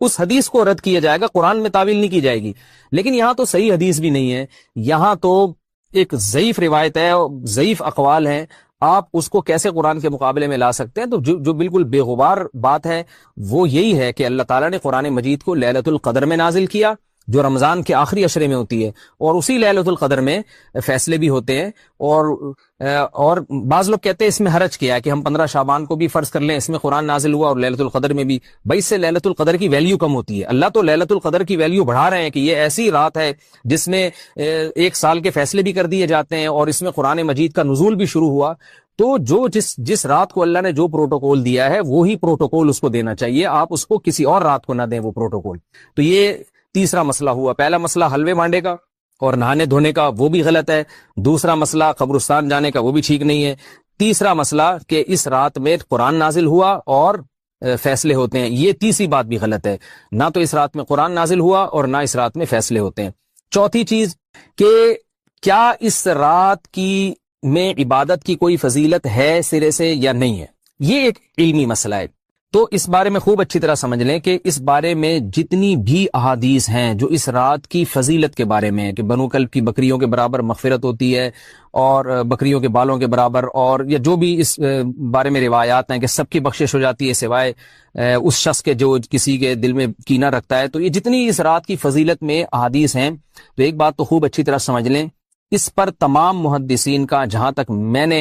اس حدیث کو رد کیا جائے گا, قرآن میں تعویل نہیں کی جائے گی. لیکن یہاں تو صحیح حدیث بھی نہیں ہے, یہاں تو ایک ضعیف روایت ہے, ضعیف اقوال ہیں, آپ اس کو کیسے قرآن کے مقابلے میں لا سکتے ہیں؟ تو جو بالکل بے غبار بات ہے وہ یہی ہے کہ اللہ تعالیٰ نے قرآن مجید کو لیلۃ القدر میں نازل کیا جو رمضان کے آخری عشرے میں ہوتی ہے, اور اسی لیلۃ القدر میں فیصلے بھی ہوتے ہیں. اور بعض لوگ کہتے ہیں اس میں حرج کیا ہے کہ ہم 15 شعبان کو بھی فرض کر لیں, اس میں قرآن نازل ہوا اور لیلۃ القدر میں بھی. بھائی اس سے لیلۃ القدر کی ویلیو کم ہوتی ہے. اللہ تو لیلۃ القدر کی ویلیو بڑھا رہے ہیں کہ یہ ایسی رات ہے جس میں 1 سال کے فیصلے بھی کر دیے جاتے ہیں اور اس میں قرآن مجید کا نزول بھی شروع ہوا. تو جس رات کو اللہ نے جو پروٹوکول دیا ہے وہی پروٹوکول اس کو دینا چاہیے, آپ اس کو کسی اور رات کو نہ دیں وہ پروٹوکول. تو یہ تیسرا مسئلہ ہوا. پہلا مسئلہ حلوے مانڈے کا اور نہانے دھونے کا, وہ بھی غلط ہے. دوسرا مسئلہ قبرستان جانے کا, وہ بھی ٹھیک نہیں ہے. تیسرا مسئلہ کہ اس رات میں قرآن نازل ہوا اور فیصلے ہوتے ہیں, یہ تیسری بات بھی غلط ہے. نہ تو اس رات میں قرآن نازل ہوا اور نہ اس رات میں فیصلے ہوتے ہیں. چوتھی چیز کہ کیا اس رات کی میں عبادت کی کوئی فضیلت ہے سرے سے یا نہیں ہے, یہ ایک علمی مسئلہ ہے. تو اس بارے میں خوب اچھی طرح سمجھ لیں کہ اس بارے میں جتنی بھی احادیث ہیں جو اس رات کی فضیلت کے بارے میں کہ بنو کلب کی بکریوں کے برابر مغفرت ہوتی ہے اور بکریوں کے بالوں کے برابر, اور یا جو بھی اس بارے میں روایات ہیں کہ سب کی بخشش ہو جاتی ہے سوائے اس شخص کے جو کسی کے دل میں کینہ رکھتا ہے, تو یہ جتنی اس رات کی فضیلت میں احادیث ہیں, تو ایک بات تو خوب اچھی طرح سمجھ لیں, اس پر تمام محدثین کا, جہاں تک میں نے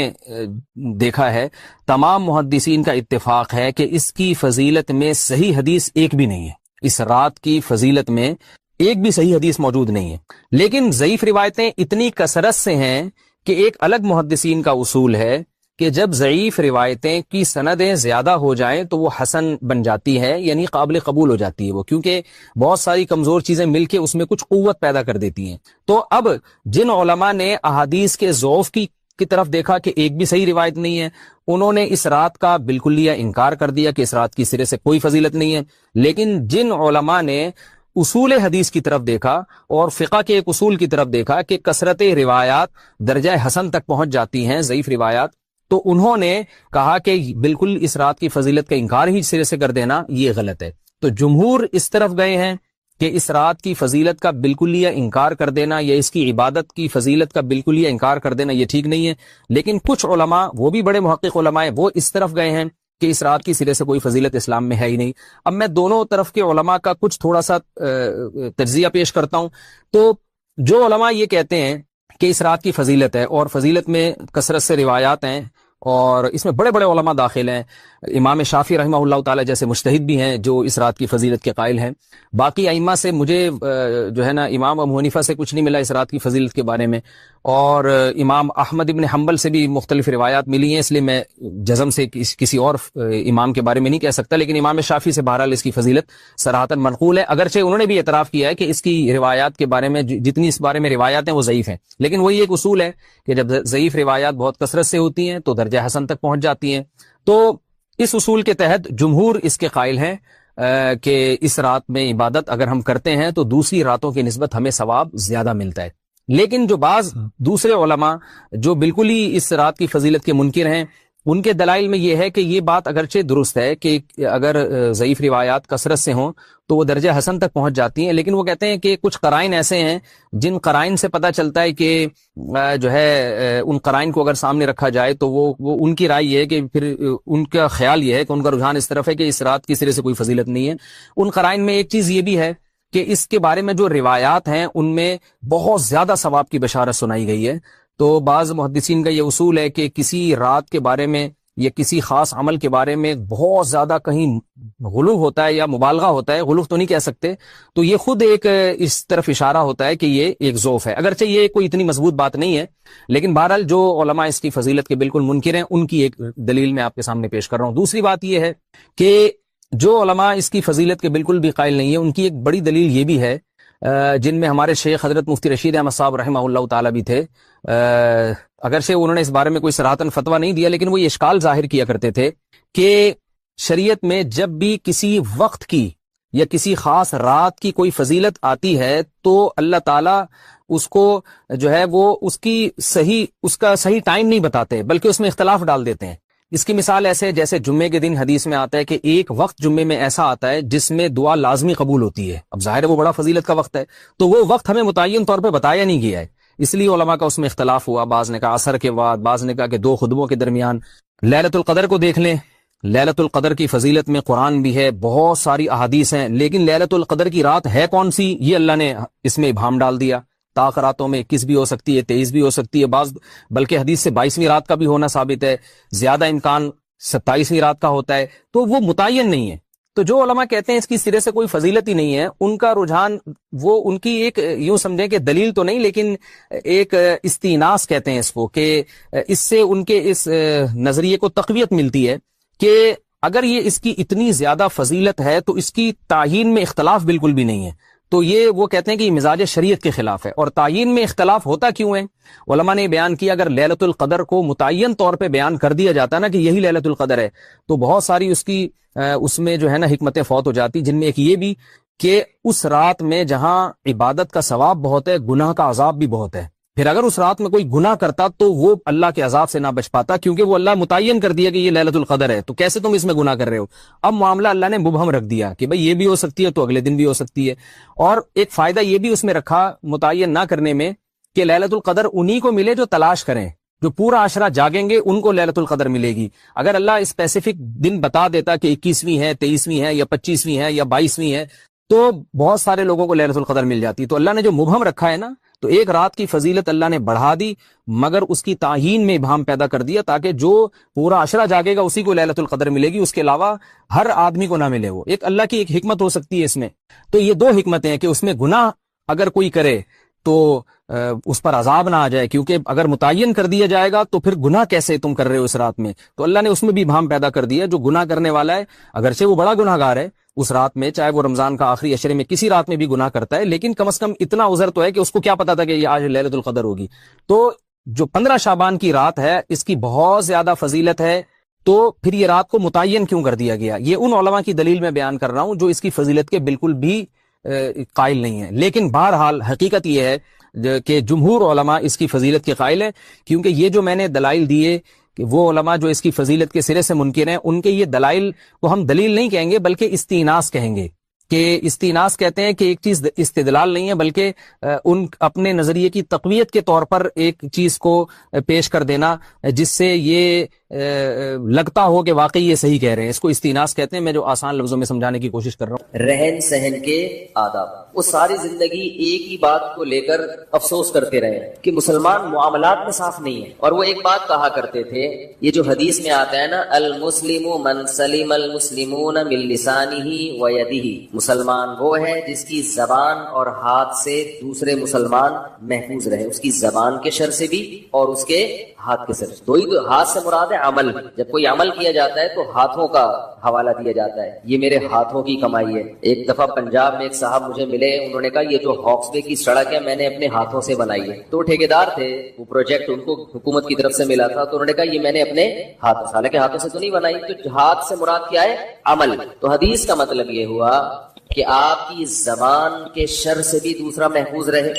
دیکھا ہے, تمام محدثین کا اتفاق ہے کہ اس کی فضیلت میں صحیح حدیث ایک بھی نہیں ہے. اس رات کی فضیلت میں ایک بھی صحیح حدیث موجود نہیں ہے. لیکن ضعیف روایتیں اتنی کثرت سے ہیں کہ ایک الگ محدثین کا اصول ہے کہ جب ضعیف روایتیں کی سندیں زیادہ ہو جائیں تو وہ حسن بن جاتی ہے, یعنی قابل قبول ہو جاتی ہے وہ, کیونکہ بہت ساری کمزور چیزیں مل کے اس میں کچھ قوت پیدا کر دیتی ہیں. تو اب جن علماء نے احادیث کے ضعف کی طرف دیکھا کہ ایک بھی صحیح روایت نہیں ہے, انہوں نے اس رات کا بالکلیہ انکار کر دیا کہ اس رات کی سرے سے کوئی فضیلت نہیں ہے. لیکن جن علماء نے اصول حدیث کی طرف دیکھا اور فقہ کے ایک اصول کی طرف دیکھا کہ کثرت روایات درجہ حسن تک پہنچ جاتی ہیں ضعیف روایات, تو انہوں نے کہا کہ بالکل اس رات کی فضیلت کا انکار ہی سرے سے کر دینا یہ غلط ہے. تو جمہور اس طرف گئے ہیں کہ اس رات کی فضیلت کا بالکلیہ انکار کر دینا یا اس کی عبادت کی فضیلت کا بالکلیہ انکار کر دینا یہ ٹھیک نہیں ہے. لیکن کچھ علماء, وہ بھی بڑے محقق علماء ہیں, وہ اس طرف گئے ہیں کہ اس رات کی سرے سے کوئی فضیلت اسلام میں ہے ہی نہیں. اب میں دونوں طرف کے علماء کا کچھ تھوڑا سا تجزیہ پیش کرتا ہوں. تو جو علماء یہ کہتے ہیں کہ اس رات کی فضیلت ہے اور فضیلت میں کثرت سے روایات ہیں اور اس میں بڑے بڑے علماء داخل ہیں, امام شافعی رحمہ اللہ تعالی جیسے مجتہد بھی ہیں جو اس رات کی فضیلت کے قائل ہیں. باقی ائمہ سے مجھے جو ہے نا امام ابو حنیفہ سے کچھ نہیں ملا اس رات کی فضیلت کے بارے میں, اور امام احمد ابن حنبل سے بھی مختلف روایات ملی ہیں، اس لیے میں جزم سے کسی اور امام کے بارے میں نہیں کہہ سکتا، لیکن امام شافعی سے بہرحال اس کی فضیلت صراحتاً منقول ہے، اگرچہ انہوں نے بھی اعتراف کیا ہے کہ اس کی روایات کے بارے میں جتنی اس بارے میں روایات ہیں وہ ضعیف ہیں، لیکن وہی ایک اصول ہے کہ جب ضعیف روایات بہت کثرت سے ہوتی ہیں تو درجہ حسن تک پہنچ جاتی ہیں۔ تو اس اصول کے تحت جمہور اس کے قائل ہیں کہ اس رات میں عبادت اگر ہم کرتے ہیں تو دوسری راتوں کی نسبت ہمیں ثواب زیادہ ملتا ہے، لیکن جو بعض دوسرے علماء جو بالکل ہی اس رات کی فضیلت کے منکر ہیں، ان کے دلائل میں یہ ہے کہ یہ بات اگرچہ درست ہے کہ اگر ضعیف روایات کثرت سے ہوں تو وہ درجہ حسن تک پہنچ جاتی ہیں، لیکن وہ کہتے ہیں کہ کچھ قرائن ایسے ہیں جن قرائن سے پتہ چلتا ہے کہ جو ہے ان قرائن کو اگر سامنے رکھا جائے تو وہ ان کی رائے یہ ہے کہ پھر ان کا خیال یہ ہے کہ ان کا رجحان اس طرف ہے کہ اس رات کی سرے سے کوئی فضیلت نہیں ہے۔ ان قرائن میں ایک چیز یہ بھی ہے کہ اس کے بارے میں جو روایات ہیں ان میں بہت زیادہ ثواب کی بشارت سنائی گئی ہے، تو بعض محدثین کا یہ اصول ہے کہ کسی رات کے بارے میں یا کسی خاص عمل کے بارے میں بہت زیادہ کہیں غلو ہوتا ہے یا مبالغہ ہوتا ہے، غلو تو نہیں کہہ سکتے، تو یہ خود ایک اس طرف اشارہ ہوتا ہے کہ یہ ایک ذوف ہے، اگرچہ یہ کوئی اتنی مضبوط بات نہیں ہے، لیکن بہرحال جو علماء اس کی فضیلت کے بالکل منکر ہیں ان کی ایک دلیل میں آپ کے سامنے پیش کر رہا ہوں۔ دوسری بات یہ ہے کہ جو علماء اس کی فضیلت کے بالکل بھی قائل نہیں ہیں، ان کی ایک بڑی دلیل یہ بھی ہے، جن میں ہمارے شیخ حضرت مفتی رشید احمد صاحب رحمہ اللہ تعالی بھی تھے، اگرچہ انہوں نے اس بارے میں کوئی صراحتاً فتویٰ نہیں دیا، لیکن وہ یہ اشکال ظاہر کیا کرتے تھے کہ شریعت میں جب بھی کسی وقت کی یا کسی خاص رات کی کوئی فضیلت آتی ہے تو اللہ تعالیٰ اس کو جو ہے وہ اس کا صحیح ٹائم نہیں بتاتے، بلکہ اس میں اختلاف ڈال دیتے ہیں۔ اس کی مثال ایسے جیسے جمعے کے دن حدیث میں آتا ہے کہ ایک وقت جمعے میں ایسا آتا ہے جس میں دعا لازمی قبول ہوتی ہے، اب ظاہر ہے وہ بڑا فضیلت کا وقت ہے، تو وہ وقت ہمیں متعین طور پہ بتایا نہیں گیا ہے، اس لیے علماء کا اس میں اختلاف ہوا، بعض نے کہا عصر کے بعد، بعض نے کہا کہ 2 خطبوں کے درمیان۔ لیلۃ القدر کو دیکھ لیں، لیلۃ القدر کی فضیلت میں قرآن بھی ہے، بہت ساری احادیث ہیں، لیکن لیلۃ القدر کی رات ہے کون سی یہ اللہ نے اس میں ابہام ڈال دیا۔ طاق راتوں میں 21 بھی ہو سکتی ہے، 23 بھی ہو سکتی ہے، بعض بلکہ حدیث سے 22ویں رات کا بھی ہونا ثابت ہے، زیادہ امکان 27ویں رات کا ہوتا ہے، تو وہ متعین نہیں ہے۔ تو جو علماء کہتے ہیں اس کی سرے سے کوئی فضیلت ہی نہیں ہے، ان کا رجحان وہ ان کی ایک یوں سمجھیں کہ دلیل تو نہیں لیکن ایک استیناس کہتے ہیں اس کو، کہ اس سے ان کے اس نظریے کو تقویت ملتی ہے کہ اگر یہ اس کی اتنی زیادہ فضیلت ہے تو اس کی تعیین میں اختلاف بالکل بھی نہیں ہے، تو یہ وہ کہتے ہیں کہ یہ مزاج شریعت کے خلاف ہے۔ اور تعیین میں اختلاف ہوتا کیوں ہے؟ علماء نے بیان کیا اگر لیلۃ القدر کو متعین طور پہ بیان کر دیا جاتا نا کہ یہی لیلۃ القدر ہے تو بہت ساری اس میں جو ہے نا حکمتیں فوت ہو جاتی، جن میں ایک یہ بھی کہ اس رات میں جہاں عبادت کا ثواب بہت ہے، گناہ کا عذاب بھی بہت ہے، پھر اگر اس رات میں کوئی گناہ کرتا تو وہ اللہ کے عذاب سے نہ بچ پاتا، کیونکہ وہ اللہ متعین کر دیا کہ یہ لیلۃ القدر ہے، تو کیسے تم اس میں گناہ کر رہے ہو؟ اب معاملہ اللہ نے مبہم رکھ دیا کہ بھئی یہ بھی ہو سکتی ہے تو اگلے دن بھی ہو سکتی ہے۔ اور ایک فائدہ یہ بھی اس میں رکھا متعین نہ کرنے میں کہ لیلۃ القدر انہی کو ملے جو تلاش کریں، جو پورا عشرہ جاگیں گے ان کو لیلۃ القدر ملے گی۔ اگر اللہ اسپیسیفک دن بتا دیتا کہ 21ویں ہے، 23ویں ہے یا 25ویں ہے یا 22ویں ہے تو بہت سارے لوگوں کو لیلۃ القدر مل جاتی، تو اللہ نے جو مبہم رکھا ہے نا، تو ایک رات کی فضیلت اللہ نے بڑھا دی مگر اس کی تعیین میں ابہام پیدا کر دیا تاکہ جو پورا عشرہ جاگے گا اسی کو لیلۃ القدر ملے گی، اس کے علاوہ ہر آدمی کو نہ ملے۔ وہ ایک اللہ کی ایک حکمت ہو سکتی ہے اس میں۔ تو یہ 2 حکمتیں ہیں کہ اس میں گناہ اگر کوئی کرے تو اس پر عذاب نہ آ جائے، کیونکہ اگر متعین کر دیا جائے گا تو پھر گناہ کیسے تم کر رہے ہو اس رات میں، تو اللہ نے اس میں بھی ابہام پیدا کر دیا۔ جو گناہ کرنے والا ہے اگرچہ وہ بڑا گناہ گار ہے اس رات میں، چاہے وہ رمضان کا آخری عشرے میں کسی رات میں بھی گناہ کرتا ہے، لیکن کم از کم اتنا عذر تو ہے کہ اس کو کیا پتا تھا کہ یہ آج لیلۃ القدر ہوگی۔ تو جو 15 شعبان کی رات ہے اس کی بہت زیادہ فضیلت ہے، تو پھر یہ رات کو متعین کیوں کر دیا گیا؟ یہ ان علماء کی دلیل میں بیان کر رہا ہوں جو اس کی فضیلت کے بالکل بھی قائل نہیں ہیں، لیکن بہرحال حقیقت یہ ہے کہ جمہور علماء اس کی فضیلت کے قائل ہیں، کیونکہ یہ جو میں نے دلائل دیے کہ وہ علماء جو اس کی فضیلت کے سرے سے منکر ہیں ان کے یہ دلائل کو ہم دلیل نہیں کہیں گے بلکہ استیناس کہیں گے، کہ استیناس کہتے ہیں کہ ایک چیز استدلال نہیں ہے بلکہ ان اپنے نظریے کی تقویت کے طور پر ایک چیز کو پیش کر دینا جس سے یہ لگتا ہو کہ واقعی یہ صحیح کہہ رہے ہیں. اس کو استئناس کہتے ہیں. میں جو آسان لفظوں میں سمجھانے کی کوشش کر رہا ہوں. رہن سہن کے آداب. وہ ساری زندگی ایک ہی بات کو لے کر افسوس کرتے رہے کہ مسلمان معاملات میں صاف نہیں ہے. اور وہ ایک بات کہا کرتے تھے, یہ جو حدیث میں آتا ہے نا, المسلم من سلم المسلمون من لسانہ و یدہ, مسلمان وہ ہے جس کی زبان اور ہاتھ سے دوسرے مسلمان محفوظ رہے, اس کی زبان کے شر سے بھی اور اس کے ہاتھ کے شر سے. دو ہی تو, ہاتھ سے مراد ہے عمل. جب کوئی عمل کیا جاتا ہے تو ہاتھوں کا حوالہ دیا جاتا ہے, یہ میرے ہاتھوں کی کمائی ہے. ایک دفعہ پنجاب میں ایک صاحب مجھے ملے, انہوں نے کہا یہ جو ہاکس وے کی سڑک ہے میں نے اپنے ہاتھوں سے بنائی ہے. تو ٹھیکیدار تھے, وہ پروجیکٹ ان کو حکومت کی طرف سے ملا تھا, تو انہوں نے کہا یہ میں نے اپنے ہاتھوں, حالانکہ ہاتھوں سے تو نہیں بنائی. تو ہاتھ سے مراد کیا ہے؟ عمل. تو حدیث کا مطلب یہ ہوا کہ آپ کی زبان کے شر سے بھی دوسرا محفوظ رہے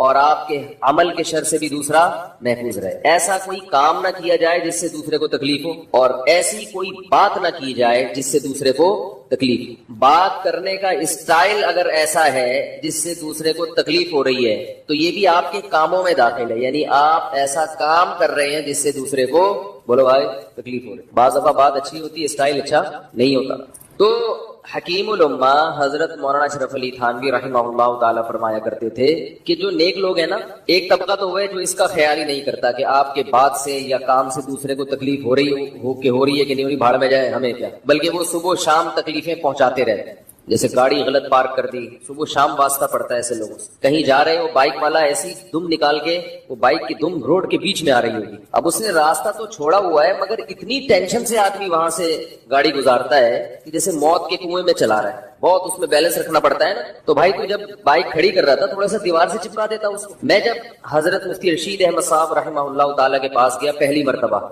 اور آپ کے عمل کے شر سے بھی دوسرا محفوظ رہے. ایسا کوئی کام نہ کیا جائے جس سے دوسرے کو تکلیف ہو, اور ایسی کوئی بات نہ کی جائے جس سے دوسرے کو تکلیف. بات کرنے کا اسٹائل اگر ایسا ہے جس سے دوسرے کو تکلیف ہو رہی ہے تو یہ بھی آپ کے کاموں میں داخل ہے, یعنی آپ ایسا کام کر رہے ہیں جس سے دوسرے کو, بولو بھائی, تکلیف ہو رہی. بعض دفعہ بات اچھی ہوتی ہے, اسٹائل اچھا نہیں ہوتا. تو حکیم الامہ حضرت مولانا اشرف علی تھانوی رحمہ اللہ تعالی فرمایا کرتے تھے کہ جو نیک لوگ ہیں نا, ایک طبقہ تو وہ ہے جو اس کا خیال ہی نہیں کرتا کہ آپ کے بات سے یا کام سے دوسرے کو تکلیف ہو رہی ہے کہ نہیں ہو رہی, بھاڑ میں جائے ہمیں کیا, بلکہ وہ صبح شام تکلیفیں پہنچاتے رہتے ہیں. جیسے گاڑی غلط پارک کر دی, صبح شام واسطہ پڑتا ہے ایسے لوگوں سے. کہیں جا رہے ہو, بائک والا ایسی دم نکال کے, وہ بائک کی دم روڈ کے بیچ میں آ رہی ہوگی. اب اس نے راستہ تو چھوڑا ہوا ہے مگر اتنی ٹینشن سے آدمی وہاں سے گاڑی گزارتا ہے کہ جیسے موت کے کنویں میں چلا رہا ہے. بہت اس میں بیلنس رکھنا پڑتا ہے نا. تو بھائی تو جب بائک کھڑی کر رہا تھا تھوڑا سا دیوار سے چپکا دیتا اس کو. میں جب حضرت مفتی رشید احمد صاحب رحمہ اللہ تعالیٰ کے پاس گیا پہلی مرتبہ,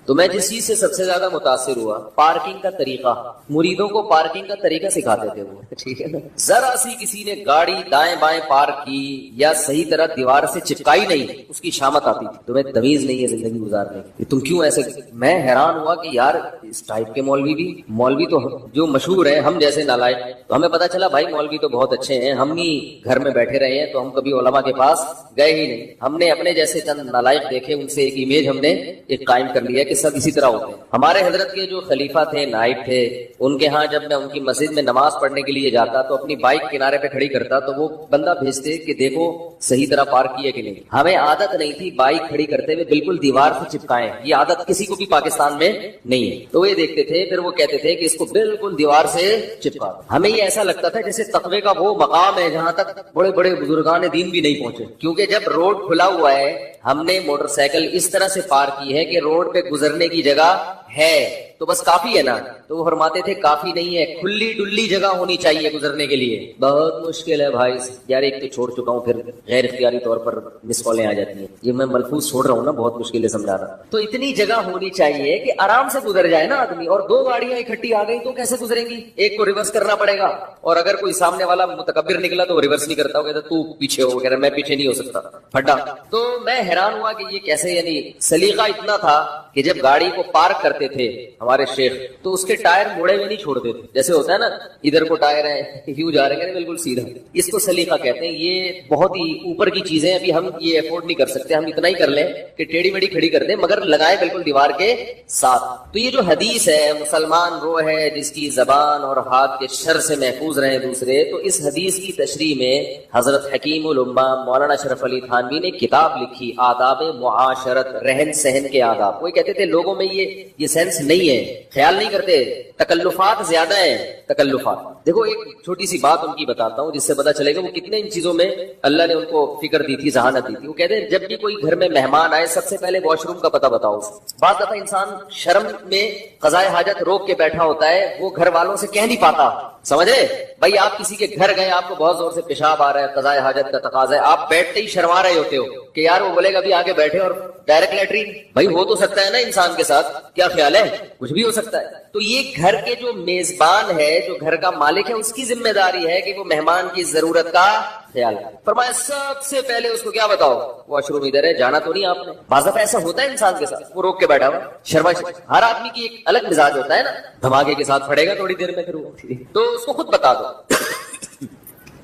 تو میں جس چیز سے سب سے زیادہ متاثر ہوا, پارکنگ کا طریقہ. مریدوں کو پارکنگ کا طریقہ سکھاتے تھے وہ, ٹھیک ہے نا. ذرا سی کسی نے گاڑی دائیں بائیں پارک کی یا صحیح طرح دیوار سے چپکائی نہیں, اس کی شامت آتی تھی. تمہیں تمیز نہیں ہے زندگی گزارنے کی, تم کیوں ایسے. میں حیران ہوا کہ یار اس ٹائپ کے مولوی تو جو مشہور ہیں, ہم جیسے نالائق. تو ہمیں پتا چلا بھائی مولوی تو بہت اچھے ہیں, ہم ہی گھر میں بیٹھے رہے ہیں تو ہم کبھی علماء کے پاس گئے ہی نہیں. ہم نے اپنے جیسے چند نالائق دیکھے, ان سے ایک امیج ہم نے ایک قائم کر لیا کہ سب اسی طرح ہوتے ہیں. ہمارے حضرت کے جو خلیفہ تھے, نائب تھے, ان کے ہاں جب میں ان کی مسجد میں نماز پڑھنے کے لیے جاتا تو اپنی بائک کنارے پہ کھڑی کرتا تو وہ بندہ بھیجتے کہ دیکھو صحیح طرح پارک کیا کہ نہیں. ہمیں عادت نہیں تھی بائک کھڑی کرتے ہوئے بالکل دیوار سے چپکائیں, یہ عادت کسی کو بھی پاکستان میں نہیں ہے. تو یہ دیکھتے تھے, پھر وہ کہتے تھے کہ اس کو بالکل دیوار سے چپکا. ہمیں یہ ایسا لگتا تھا جیسے تقوی کا وہ مقام ہے جہاں تک بڑے بڑے بزرگان دین بھی نہیں پہنچے, کیونکہ جب روڈ کھلا ہوا ہے ہم نے موٹر سائیکل اس طرح سے پار کی ہے کہ روڈ پہ گزرنے کی جگہ ہے تو بس کافی ہے نا. تو وہ فرماتے تھے کافی نہیں ہے, کھلی ڈلی جگہ ہونی چاہیے گزرنے کے لیے. بہت مشکل ہے بھائی یار, ایک تو چھوڑ چکا ہوں, پھر غیر اختیاری طور پر مس کالیں آ جاتی ہیں. یہ میں ملفوظ چھوڑ رہا ہوں نا, بہت مشکل ہے سمجھانا. تو اتنی جگہ ہونی چاہیے کہ آرام سے گزر جائے نا آدمی. اور دو گاڑیاں اکٹھی آ گئی تو کیسے گزریں گی, ایک کو ریورس کرنا پڑے گا, اور اگر کوئی سامنے والا متکبر نکلا تو وہ ریورس نہیں کرتا, وہ کہتا تو پیچھے ہو, کہہ رہا میں پیچھے نہیں ہو سکتا, پھٹا. تو میں حیران ہوا کہ یہ کیسے, یعنی سلیقہ اتنا تھا کہ جب گاڑی کو پارک کرتے تھے ہمارے شیخ تو اس کے ٹائر موڑے ہوئے نہیں چھوڑتے تھے. جیسے ہوتا ہے نا ادھر کو ٹائر ہے یوں جا رہے ہیں بالکل سیدھا, اس کو سلیقہ کہتے ہیں. یہ بہت ہی اوپر کی چیزیں, ابھی ہم یہ افورڈ نہیں کر سکتے, ہم اتنا ہی کر لیں کہ ٹیڑھی میڑھی کھڑی کر دیں مگر لگائے بالکل دیوار کے ساتھ. تو یہ جو حدیث ہے مسلمان وہ ہے جس کی زبان اور ہاتھ کے شر سے محفوظ رہے دوسرے, تو اس حدیث کی تشریح میں حضرت حکیم الامہ مولانا اشرف علی تھانوی نے کتاب لکھی, آداب معاشرت, رہن سہن کے آداب. وہ کہتے تھے لوگوں میں یہ سینس نہیں ہے, خیال نہیں کرتے, تکلفات زیادہ ہیں, تکلفات. دیکھو ایک چھوٹی سی بات ان کی بتاتا ہوں جس سے پتا چلے گا وہ کتنے ان چیزوں میں اللہ نے ان کو فکر دی تھی, ذہانت دی تھی. وہ کہتے ہیں جب بھی کوئی گھر میں مہمان آئے سب سے پہلے واش روم کا پتہ بتاؤ. بعض دفعہ انسان شرم میں قضائے حاجت روک کے بیٹھا ہوتا ہے, وہ گھر والوں سے کہہ نہیں پاتا. سمجھے بھائی, آپ کسی کے گھر گئے, آپ کو بہت زور سے پیشاب آ رہا ہے, قضائے حاجت کا تقاضا ہے, آپ بیٹھتے ہی شرما رہے ہوتے ہو کہ یار وہ بولے گا ابھی آگے بیٹھے اور ڈائریکٹ لیٹرین. بھائی ہو تو سکتا ہے نا انسان کے ساتھ, کیا خیال ہے, کچھ بھی ہو سکتا ہے. تو یہ گھر کے جو میزبان ہے, جو گھر کا مالک ہے, اس کی ذمہ داری ہے کہ وہ مہمان کی ضرورت کا خیال کرے. فرمایا سب سے پہلے اس کو کیا بتاؤ, واش روم ادھر ہے, جانا تو نہیں آپ نے. بعض دفعہ ایسا ہوتا ہے انسان کے ساتھ, وہ روک کے بیٹھا ہوا شرما. ہر آدمی کی ایک الگ مزاج ہوتا ہے نا, دھماکے کے ساتھ پڑے گا تھوڑی دیر میں, پھر وہ تو اس کو خود بتا دو.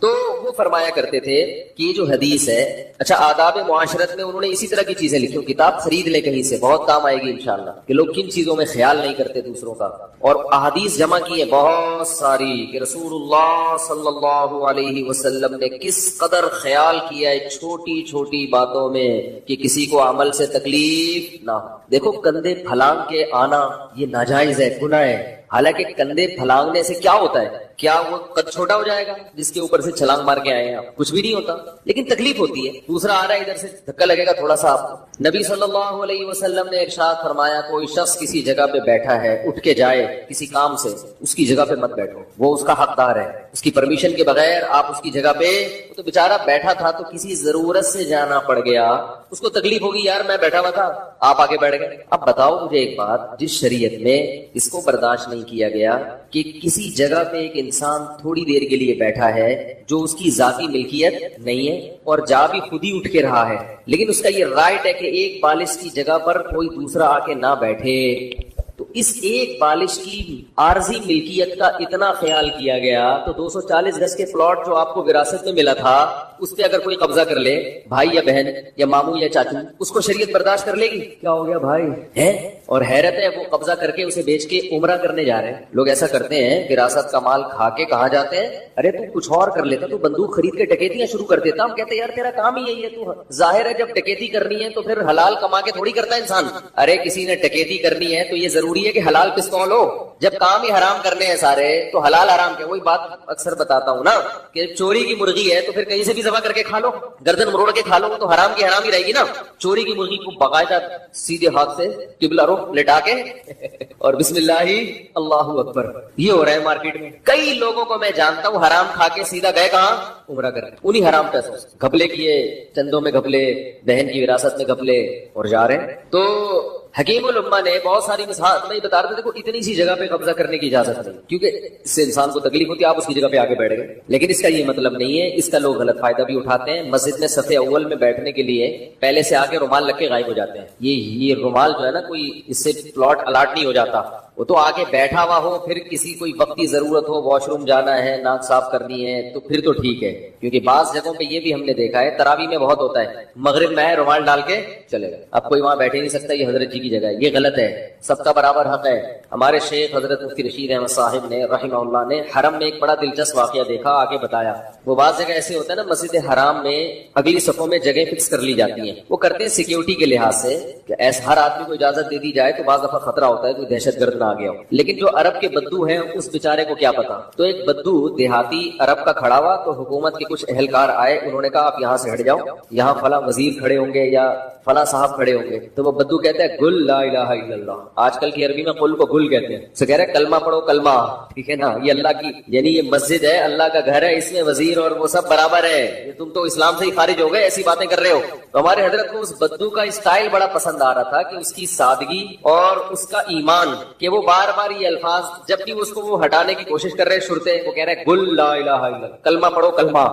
تو وہ فرمایا کرتے تھے کہ یہ جو حدیث ہے، اچھا آداب معاشرت میں انہوں نے اسی طرح کی چیزیں لکھی، کتاب خرید لیں کہیں سے، بہت کام آئے گی انشاءاللہ، کہ لوگ کن چیزوں میں خیال نہیں کرتے دوسروں کا، اور احادیث جمع کی ہیں بہت ساری کہ رسول اللہ صلی اللہ علیہ وسلم نے کس قدر خیال کیا ہے چھوٹی چھوٹی باتوں میں کہ کسی کو عمل سے تکلیف نہ ہو۔ دیکھو کندھے پھلانگ کے آنا یہ ناجائز ہے، گناہ ہے، حالانکہ کندھے پھلانگنے سے کیا ہوتا ہے؟ کیا وہ قد چھوٹا ہو جائے گا جس کے اوپر سے چھلانگ مار کے آئے ہیں آپ؟ کچھ بھی نہیں ہوتا، لیکن تکلیف ہوتی ہے، دوسرا آ رہا ہے ادھر سے دھکا لگے گا تھوڑا سا آپ کو۔ نبی صلی اللہ علیہ وسلم نے ارشاد فرمایا کوئی شخص کسی جگہ پہ بیٹھا ہے، اٹھ کے جائے کسی کام سے، اس کی جگہ پہ مت بیٹھو، وہ اس کا حقدار ہے، اس کی پرمیشن کے بغیر آپ اس کی جگہ پہ، تو بیچارہ بیٹھا تھا تو کسی ضرورت سے جانا پڑ گیا، اس کو تکلیف ہوگی، یار میں بیٹھا ہوا تھا آپ آگے بیٹھ گئے۔ اب بتاؤ مجھے ایک بات، جس شریعت میں اس کو برداشت نہیں کیا گیا کہ کسی جگہ پہ ایک انسان تھوڑی دیر کے لیے بیٹھا ہے جو اس کی ذاتی ملکیت نہیں ہے اور جا بھی خود ہی اٹھ کے رہا ہے، لیکن اس کا یہ رائٹ ہے کہ ایک بالش کی جگہ پر کوئی دوسرا آ کے نہ بیٹھے، تو اس ایک بالش کی عارضی ملکیت کا اتنا خیال کیا گیا تو 240 گز کے پلاٹ جو آپ کو وراثت میں ملا تھا اس پہ اگر کوئی قبضہ کر لے، بھائی یا بہن یا ماموں یا چاچو، اس کو شریعت برداشت کر لے گی؟ کیا ہو گیا بھائی ہے؟ اور حیرت ہے وہ قبضہ کر کے اسے بیچ کے عمرہ کرنے جا رہے ہیں۔ لوگ ایسا کرتے ہیں، وراثت کا مال کھا کے کہاں جاتے ہیں، ارے تو کچھ اور کر لیتا، تو بندوق خرید کے ڈکیتیاں شروع کر دیتا۔ ہم کہتے ہیں یار تیرا کام ہی یہی ہے، تو ظاہر ہے جب ڈکیتی کرنی ہے تو پھر حلال کما کے تھوڑی کرتا ہے انسان۔ ارے کسی نے ڈکیتی کرنی ہے تو یہ ضروری ہے کہ حلال پستول ہو، جب کام ہی حرام کرنے ہیں سارے تو حلال حرام کیا؟ وہی بات اکثر بتاتا ہوں نا کہ چوری کی مرغی ہے تو پھر کہیں سے بھی ذبح کر کے کھا لو، گردن مروڑ کے کھا لو تو حرام کی حرام ہی رہے گی نا۔ چوری کی مرغی کو باقاعدہ سیدھے ہاتھ سے قبلہ رخ لٹا کے اور بسم اللہ اللہ اکبر، یہ ہو رہا ہے مارکیٹ میں۔ کئی لوگوں کو میں جانتا ہوں حرام کھا کے سیدھا گئے کہاں؟ عمرہ کر کے، انہی حرام پیسوں سے گھپلے کیے، چندوں میں گھپلے، بہن کی وراثت میں گھپلے، اور جا رہے ہیں۔ تو حکیم الامہ نے بہت ساری مثال میں بتا رہے تھے، دیکھو اتنی سی جگہ پہ قبضہ کرنے کی اجازت نہیں، کیونکہ اس سے انسان کو تکلیف ہوتی ہے، آپ اس کی جگہ پہ آگے بیٹھ گئے، لیکن اس کا یہ مطلب نہیں ہے، اس کا لوگ غلط فائدہ بھی اٹھاتے ہیں۔ مسجد میں صف اول میں بیٹھنے کے لیے پہلے سے آگے رومال رکھ کے غائب ہو جاتے ہیں، یہ رومال جو ہے نا کوئی اس سے پلاٹ الاٹ نہیں ہو جاتا، وہ تو آگے بیٹھا ہوا ہو، پھر کسی کوئی وقتی ضرورت ہو، واش روم جانا ہے، ناک صاف کرنی ہے تو پھر تو ٹھیک ہے، کیونکہ بعض جگہوں پہ یہ بھی ہم نے دیکھا ہے، تراویح میں بہت ہوتا ہے، مغرب میں ہے رومال ڈال کے چلے گئے، اب کوئی وہاں بیٹھ ہی نہیں سکتا، یہ حضرت جی کی جگہ ہے، یہ غلط ہے، سب کا برابر حق ہے۔ ہمارے شیخ حضرت مفتی رشید احمد صاحب نے رحمہ اللہ نے حرم میں ایک بڑا دلچسپ واقعہ دیکھا، آگے بتایا۔ وہ بعض جگہ ایسے ہوتا ہے نا، مسجد حرام میں اگلی صفوں میں جگہ فکس کر لی جاتی ہیں، وہ کرتے ہیں سیکیورٹی کے لحاظ سے کہ ایسا ہر آدمی کو اجازت دے دی جائے تو بعض دفعہ خطرہ ہوتا ہے کوئی دہشت گرد نہ آ گیا ہو، لیکن جو عرب کے بدو ہیں اس بیچارے کو کیا پتا، تو ایک بدو دیہاتی عرب کا کھڑا ہوا تو حکومت کے کچھ اہلکار آئے، انہوں نے کہا آپ یہاں سے ہٹ جاؤ، یہاں فلاں وزیر کھڑے ہوں گے یا فلاں صاحب کھڑے ہوں گے، تو وہ بدو کہتا ہے گل لا الہ الا اللہ، آج کل کی عربی میں قل کو گل کہتے ہیں، تو کہہ رہے کلمہ پڑھو کلمہ، ٹھیک ہے نا، یہ اللہ کی یعنی یہ مسجد ہے، اللہ کا گھر ہے، اس میں وزیر اور وہ سب برابر ہے، یہ تم تو اسلام سے ہی خارج ہو گئے، ایسی باتیں کر رہے ہو۔ تو ہمارے حضرت کو اس بدو کا اسٹائل بڑا پسند آ رہا تھا کہ اس کی سادگی اور اس کا ایمان، کہ وہ بار بار یہ الفاظ جب بھی اس کو وہ ہٹانے کی کوشش کر رہے شرطے، وہ کہہ رہے گل لا الہ الا اللہ، کلمہ پڑھو کلمہ،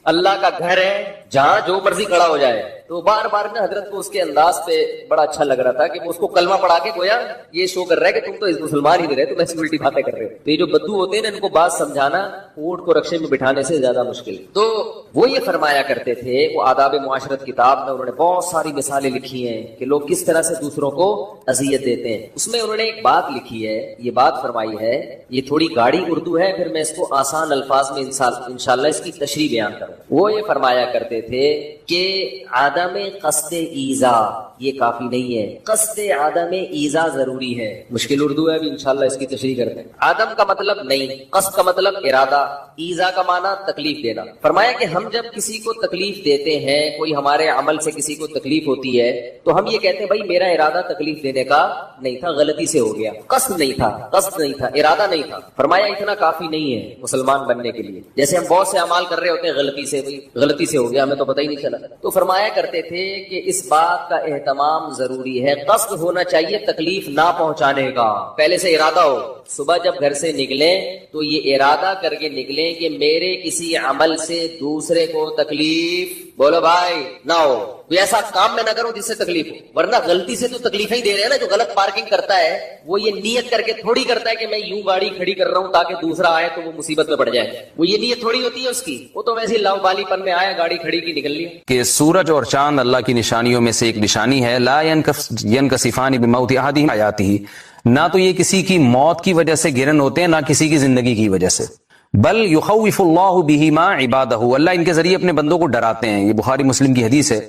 اللہ کا گھر ہے جہاں جو مرضی کھڑا ہو جائے، تو بار بار نا حضرت کو اس کے انداز پہ بڑا اچھا لگ رہا تھا کہ وہ اس کو کلمہ پڑھا کے گویا یہ شو کر رہا ہے کہ تم تو اس مسلمان ہی نہیں رہے، تم ایسی الٹی باتیں کر رہے ہو۔ تو یہ جو بدو ہوتے ہیں نا، ان کو بات سمجھانا اونٹ کو رکشے میں بٹھانے سے زیادہ مشکل ہے۔ تو وہ یہ فرمایا کرتے تھے، وہ آداب معاشرت کتاب میں انہوں نے بہت ساری مثالیں لکھی ہیں کہ لوگ کس طرح سے دوسروں کو اذیت دیتے ہیں۔ اس میں انہوں نے ایک بات لکھی ہے، یہ بات فرمائی ہے، یہ تھوڑی گاڑی اردو ہے، پھر میں اس کو آسان الفاظ میں انشاءاللہ اس کی تشریح بیان کروں۔ وہ یہ فرمایا کرتے تھے کہ عدم قصد ایذا یہ کافی نہیں ہے، قصد عدم ایذا ضروری ہے۔ مشکل اردو ہے، ابھی انشاءاللہ اس کی تشریح کرتے ہیں۔ عدم کا مطلب نہیں، قصد کا مطلب ارادہ، ایذا کا معنی تکلیف دینا۔ فرمایا کہ ہم جب کسی کو تکلیف دیتے ہیں، کوئی ہمارے عمل سے کسی کو تکلیف ہوتی ہے، تو ہم یہ کہتے ہیں بھائی میرا ارادہ تکلیف دینے کا نہیں تھا، غلطی سے ہو گیا، قصد نہیں تھا، قصد نہیں تھا، ارادہ نہیں تھا۔ فرمایا اتنا کافی نہیں ہے مسلمان بننے کے لیے، جیسے ہم بہت سے اعمال کر رہے ہوتے ہیں غلطی سے، بھائی غلطی سے ہو گیا ہمیں تو پتہ ہی نہیں چلا۔ تو فرمایا کرتے تھے کہ اس بات کا اہتمام ضروری ہے، قصد ہونا چاہیے تکلیف نہ پہنچانے کا، پہلے سے ارادہ ہو۔ صبح جب گھر سے نکلیں تو یہ ارادہ کر کے نکلیں کہ میرے کسی عمل سے دوسرے کو تکلیف بولو بھائی نہ ہو کوئی ایسا کام میں نہ کرو جس سے تکلیف ہو, ورنہ غلطی سے تو تکلیفیں ہی دے رہے ہیں نا. جو غلط پارکنگ کرتا ہے وہ یہ نیت کر کے تھوڑی کرتا ہے کہ میں یوں گاڑی کھڑی کر رہا ہوں تاکہ دوسرا آئے تو وہ مصیبت میں پڑ جائے. وہ یہ نیت تھوڑی ہوتی ہے اس کی, وہ تو ویسے لاؤ بالی پن میں آیا, گاڑی کھڑی کی نکل لی. کہ سورج اور چاند اللہ کی نشانیوں میں سے ایک نشانی ہے. لا ينکسفان بموت احدہم حیاتہ, نہ تو یہ کسی کی موت کی وجہ سے گرن ہوتے ہیں نہ کسی کی زندگی کی وجہ سے. بل یخوف اللہ بہما عبادہ, اللہ ان کے ذریعے اپنے بندوں کو ڈراتے ہیں. یہ بخاری مسلم کی حدیث ہے,